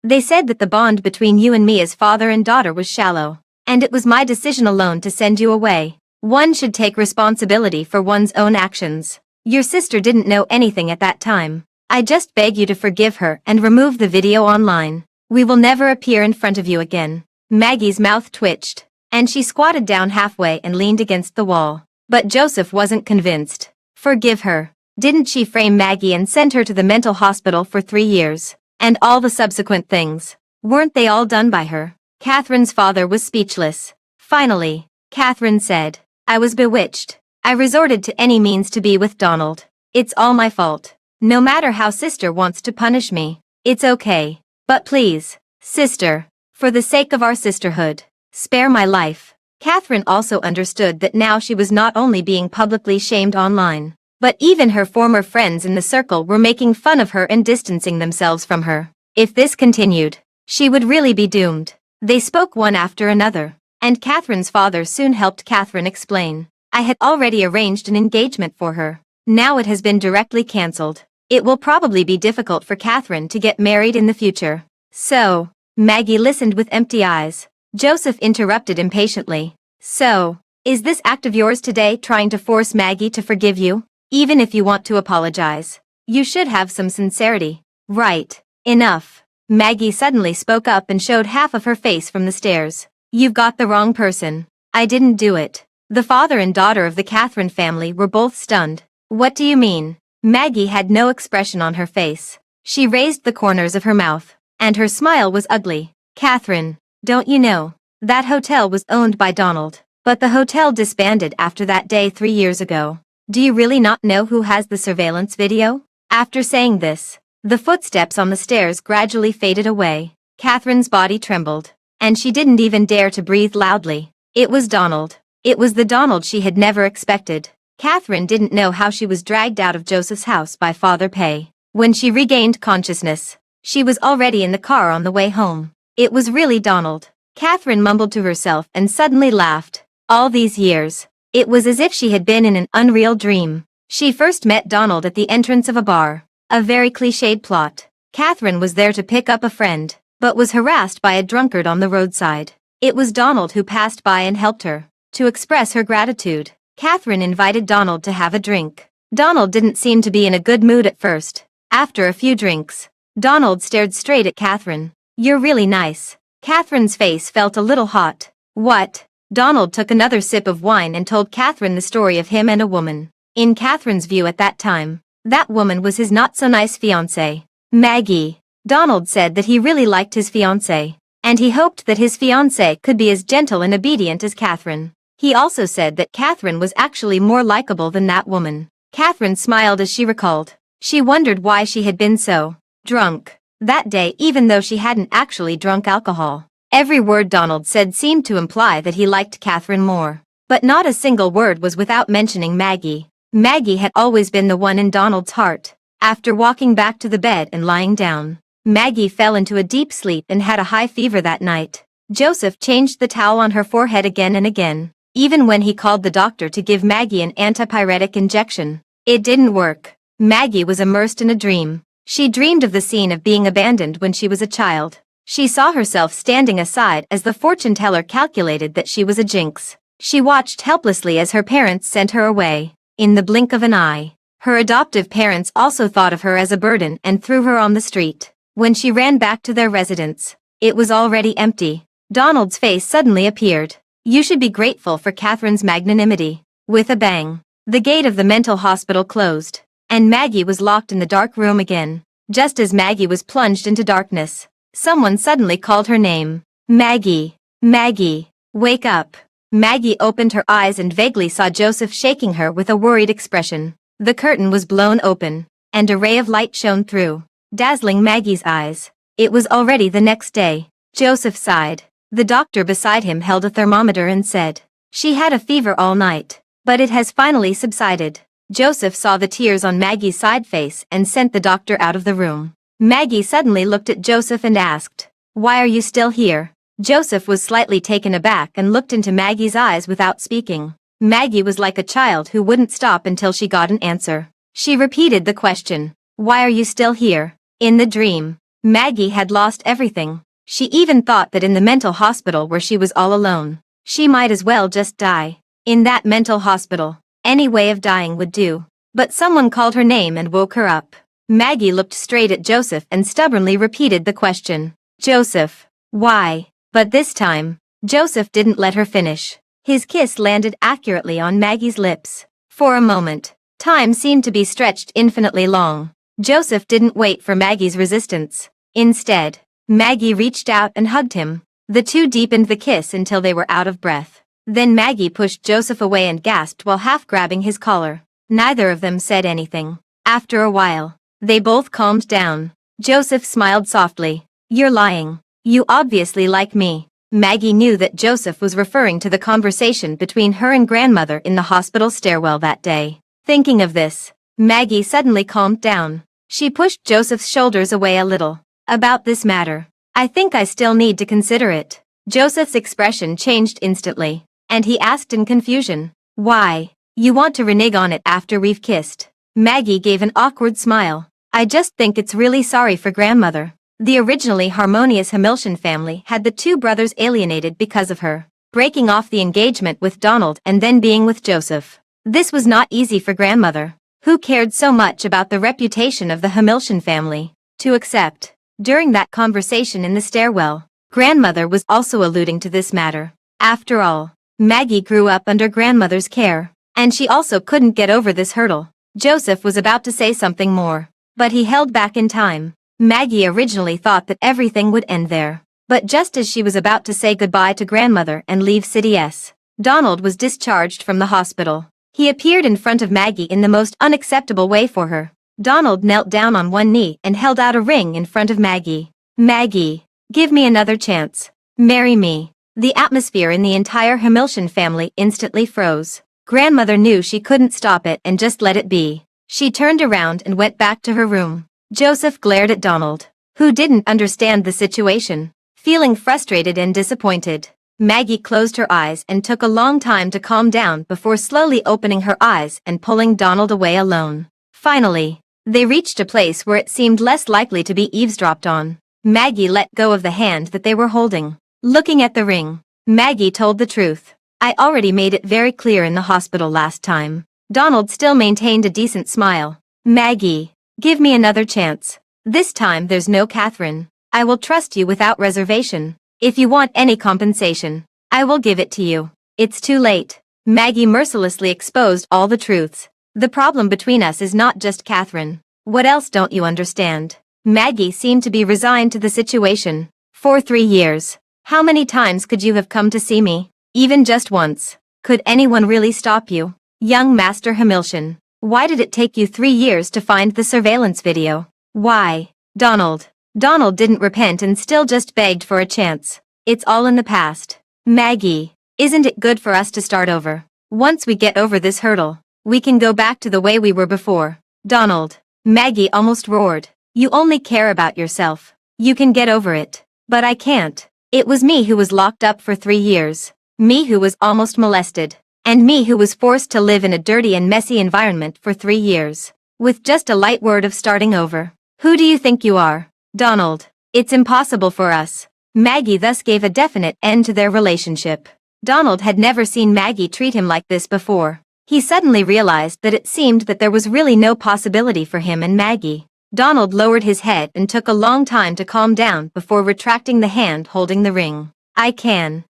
They said that the bond between you and me as father and daughter was shallow, and it was my decision alone to send you away. One should take responsibility for one's own actions. Your sister didn't know anything at that time. I just beg you to forgive her and remove the video online. We will never appear in front of you again." Maggie's mouth twitched, and she squatted down halfway and leaned against the wall. But Joseph wasn't convinced. "Forgive her. Didn't she frame Maggie and send her to the mental hospital for 3 years? And all the subsequent things, weren't they all done by her?" Catherine's father was speechless. Finally, Catherine said, "I was bewitched. I resorted to any means to be with Donald. It's all my fault. No matter how sister wants to punish me, it's okay. But please, sister, for the sake of our sisterhood, spare my life." Catherine also understood that now she was not only being publicly shamed online, but even her former friends in the circle were making fun of her and distancing themselves from her. If this continued, she would really be doomed. They spoke one after another, and Catherine's father soon helped Catherine explain. "I had already arranged an engagement for her. Now it has been directly cancelled. It will probably be difficult for Catherine to get married in the future." "So," Maggie listened with empty eyes. Joseph interrupted impatiently. "So, is this act of yours today trying to force Maggie to forgive you? Even if you want to apologize, you should have some sincerity. Right. Enough. Maggie suddenly spoke up and showed half of her face from the stairs. You've got the wrong person. I didn't do it. The father and daughter of the Catherine family were both stunned. What do you mean? Maggie had no expression on her face. She raised the corners of her mouth, and her smile was ugly. Catherine, don't you know? That hotel was owned by Donald, but the hotel disbanded after that day 3 years ago. Do you really not know who has the surveillance video? After saying this, the footsteps on the stairs gradually faded away. Catherine's body trembled, and she didn't even dare to breathe loudly. It was Donald. It was the Donald she had never expected. Catherine didn't know how she was dragged out of Joseph's house by Father Pay. When she regained consciousness, she was already in the car on the way home. It was really Donald. Catherine mumbled to herself and suddenly laughed. All these years, it was as if she had been in an unreal dream. She first met Donald at the entrance of a bar. A very cliched plot. Catherine was there to pick up a friend, but was harassed by a drunkard on the roadside. It was Donald who passed by and helped her. To express her gratitude, Catherine invited Donald to have a drink. Donald didn't seem to be in a good mood at first. After a few drinks, Donald stared straight at Catherine. You're really nice. Catherine's face felt a little hot. What? Donald took another sip of wine and told Catherine the story of him and a woman. In Catherine's view at that time, that woman was his not-so-nice fiancée, Maggie. Donald said that he really liked his fiancée, and he hoped that his fiancée could be as gentle and obedient as Catherine. He also said that Catherine was actually more likable than that woman. Catherine smiled as she recalled. She wondered why she had been so drunk that day, even though she hadn't actually drunk alcohol. Every word Donald said seemed to imply that he liked Catherine more. But not a single word was without mentioning Maggie. Maggie had always been the one in Donald's heart. After walking back to the bed and lying down, Maggie fell into a deep sleep and had a high fever that night. Joseph changed the towel on her forehead again and again. Even when he called the doctor to give Maggie an antipyretic injection, it didn't work. Maggie was immersed in a dream. She dreamed of the scene of being abandoned when she was a child. She saw herself standing aside as the fortune teller calculated that she was a jinx. She watched helplessly as her parents sent her away. In the blink of an eye, her adoptive parents also thought of her as a burden and threw her on the street. When she ran back to their residence, it was already empty. Donald's face suddenly appeared. You should be grateful for Catherine's magnanimity. With a bang, the gate of the mental hospital closed, and Maggie was locked in the dark room again. Just as Maggie was plunged into darkness, someone suddenly called her name. Maggie. Maggie. Wake up. Maggie opened her eyes and vaguely saw Joseph shaking her with a worried expression. The curtain was blown open, and a ray of light shone through, dazzling Maggie's eyes. It was already the next day. Joseph sighed. The doctor beside him held a thermometer and said, "She had a fever all night, but it has finally subsided." Joseph saw the tears on Maggie's side face and sent the doctor out of the room. Maggie suddenly looked at Joseph and asked, "Why are you still here?" Joseph was slightly taken aback and looked into Maggie's eyes without speaking. Maggie was like a child who wouldn't stop until she got an answer. She repeated the question, "Why are you still here?" In the dream, Maggie had lost everything. She even thought that in the mental hospital where she was all alone, she might as well just die. In that mental hospital, any way of dying would do. But someone called her name and woke her up. Maggie looked straight at Joseph and stubbornly repeated the question. "Joseph, why?" But this time, Joseph didn't let her finish. His kiss landed accurately on Maggie's lips. For a moment, time seemed to be stretched infinitely long. Joseph didn't wait for Maggie's resistance. Instead, Maggie reached out and hugged him. The two deepened the kiss until they were out of breath. Then Maggie pushed Joseph away and gasped while half grabbing his collar. Neither of them said anything. After a while, they both calmed down. Joseph smiled softly. "You're lying. You obviously like me." Maggie knew that Joseph was referring to the conversation between her and grandmother in the hospital stairwell that day. Thinking of this, Maggie suddenly calmed down. She pushed Joseph's shoulders away a little. "About this matter, I think I still need to consider it." Joseph's expression changed instantly, and he asked in confusion, "Why? You want to renege on it after we've kissed?" Maggie gave an awkward smile. "I just think it's really sorry for grandmother." The originally harmonious Hamilton family had the two brothers alienated because of her, breaking off the engagement with Donald and then being with Joseph. This was not easy for grandmother, who cared so much about the reputation of the Hamilton family. to accept. During that conversation in the stairwell, grandmother was also alluding to this matter. After all, Maggie grew up under grandmother's care, and she also couldn't get over this hurdle. Joseph was about to say something more, but he held back in time. Maggie originally thought that everything would end there, but just as she was about to say goodbye to grandmother and leave City S, Donald was discharged from the hospital. He appeared in front of Maggie in the most unacceptable way for her. Donald knelt down on one knee and held out a ring in front of Maggie. Maggie, give me another chance. Marry me. The atmosphere in the entire Hamilton family instantly froze. Grandmother knew she couldn't stop it and just let it be. She turned around and went back to her room. Joseph glared at Donald, who didn't understand the situation, feeling frustrated and disappointed. Maggie closed her eyes and took a long time to calm down before slowly opening her eyes and pulling Donald away alone. Finally, they reached a place where it seemed less likely to be eavesdropped on. Maggie let go of the hand that they were holding. Looking at the ring, Maggie told the truth. I already made it very clear in the hospital last time. Donald still maintained a decent smile. Maggie, give me another chance. This time there's no Catherine. I will trust you without reservation. If you want any compensation, I will give it to you. It's too late. Maggie mercilessly exposed all the truths. The problem between us is not just Catherine. What else don't you understand? Maggie seemed to be resigned to the situation. For 3 years. How many times could you have come to see me? Even just once. Could anyone really stop you? Young Master Hamilton, why did it take you 3 years to find the surveillance video? Why? Donald. Donald didn't repent and still just begged for a chance. It's all in the past. Maggie, isn't it good for us to start over? Once we get over this hurdle, we can go back to the way we were before. Donald. Maggie almost roared. You only care about yourself. You can get over it. But I can't. It was me who was locked up for 3 years. Me who was almost molested. And me who was forced to live in a dirty and messy environment for 3 years. With just a light word of starting over. Who do you think you are? Donald. It's impossible for us. Maggie thus gave a definite end to their relationship. Donald had never seen Maggie treat him like this before. He suddenly realized that it seemed that there was really no possibility for him and Maggie. Donald lowered his head and took a long time to calm down before retracting the hand holding the ring. I can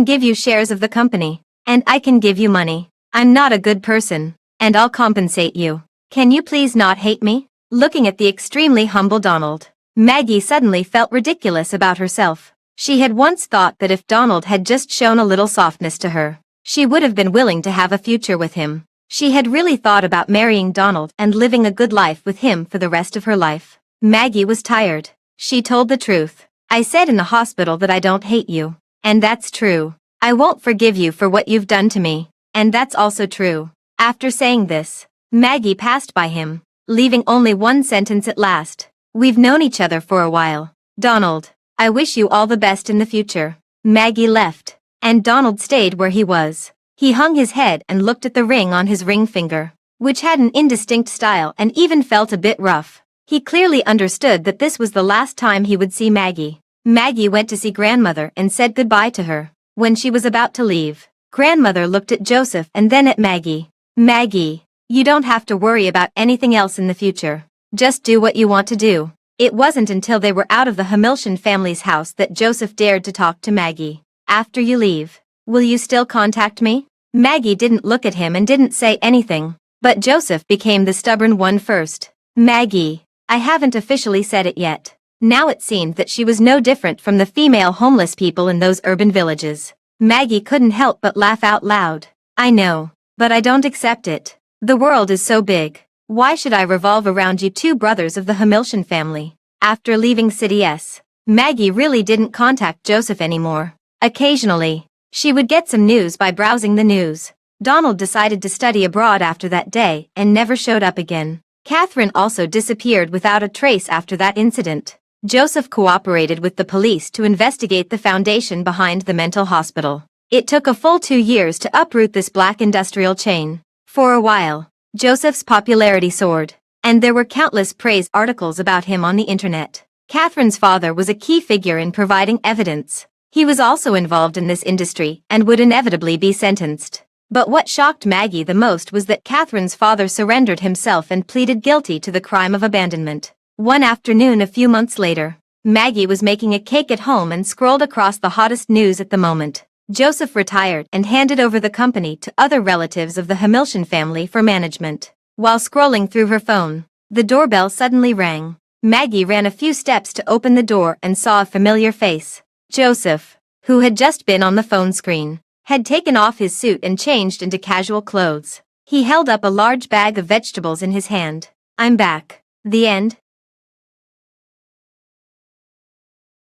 give you shares of the company. And I can give you money. I'm not a good person. And I'll compensate you. Can you please not hate me? Looking at the extremely humble Donald, Maggie suddenly felt ridiculous about herself. She had once thought that if Donald had just shown a little softness to her, she would have been willing to have a future with him. She had really thought about marrying Donald and living a good life with him for the rest of her life. Maggie was tired. She told the truth. I said in the hospital that I don't hate you. And that's true. I won't forgive you for what you've done to me. And that's also true. After saying this, Maggie passed by him, leaving only one sentence at last. We've known each other for a while. Donald, I wish you all the best in the future. Maggie left. And Donald stayed where he was. He hung his head and looked at the ring on his ring finger, which had an indistinct style and even felt a bit rough. He clearly understood that this was the last time he would see Maggie. Maggie went to see grandmother and said goodbye to her. When she was about to leave, grandmother looked at Joseph and then at Maggie. Maggie, you don't have to worry about anything else in the future. Just do what you want to do. It wasn't until they were out of the Hamilton family's house that Joseph dared to talk to Maggie. After you leave, will you still contact me? Maggie didn't look at him and didn't say anything, but Joseph became the stubborn one first. Maggie, I haven't officially said it yet. Now it seemed that she was no different from the female homeless people in those urban villages. Maggie couldn't help but laugh out loud. I know, but I don't accept it. The world is so big. Why should I revolve around you two brothers of the Hamilton family? After leaving City S, Maggie really didn't contact Joseph anymore. Occasionally, she would get some news by browsing the news. Donald decided to study abroad after that day and never showed up again. Catherine also disappeared without a trace after that incident. Joseph cooperated with the police to investigate the foundation behind the mental hospital. It took a full 2 years to uproot this black industrial chain. For a while, Joseph's popularity soared, and there were countless praise articles about him on the internet. Catherine's father was a key figure in providing evidence. He was also involved in this industry and would inevitably be sentenced. But what shocked Maggie the most was that Catherine's father surrendered himself and pleaded guilty to the crime of abandonment. One afternoon a few months later, Maggie was making a cake at home and scrolled across the hottest news at the moment. Joseph retired and handed over the company to other relatives of the Hamilton family for management. While scrolling through her phone, the doorbell suddenly rang. Maggie ran a few steps to open the door and saw a familiar face. Joseph, who had just been on the phone screen, had taken off his suit and changed into casual clothes. He held up a large bag of vegetables in his hand. "I'm back." The end.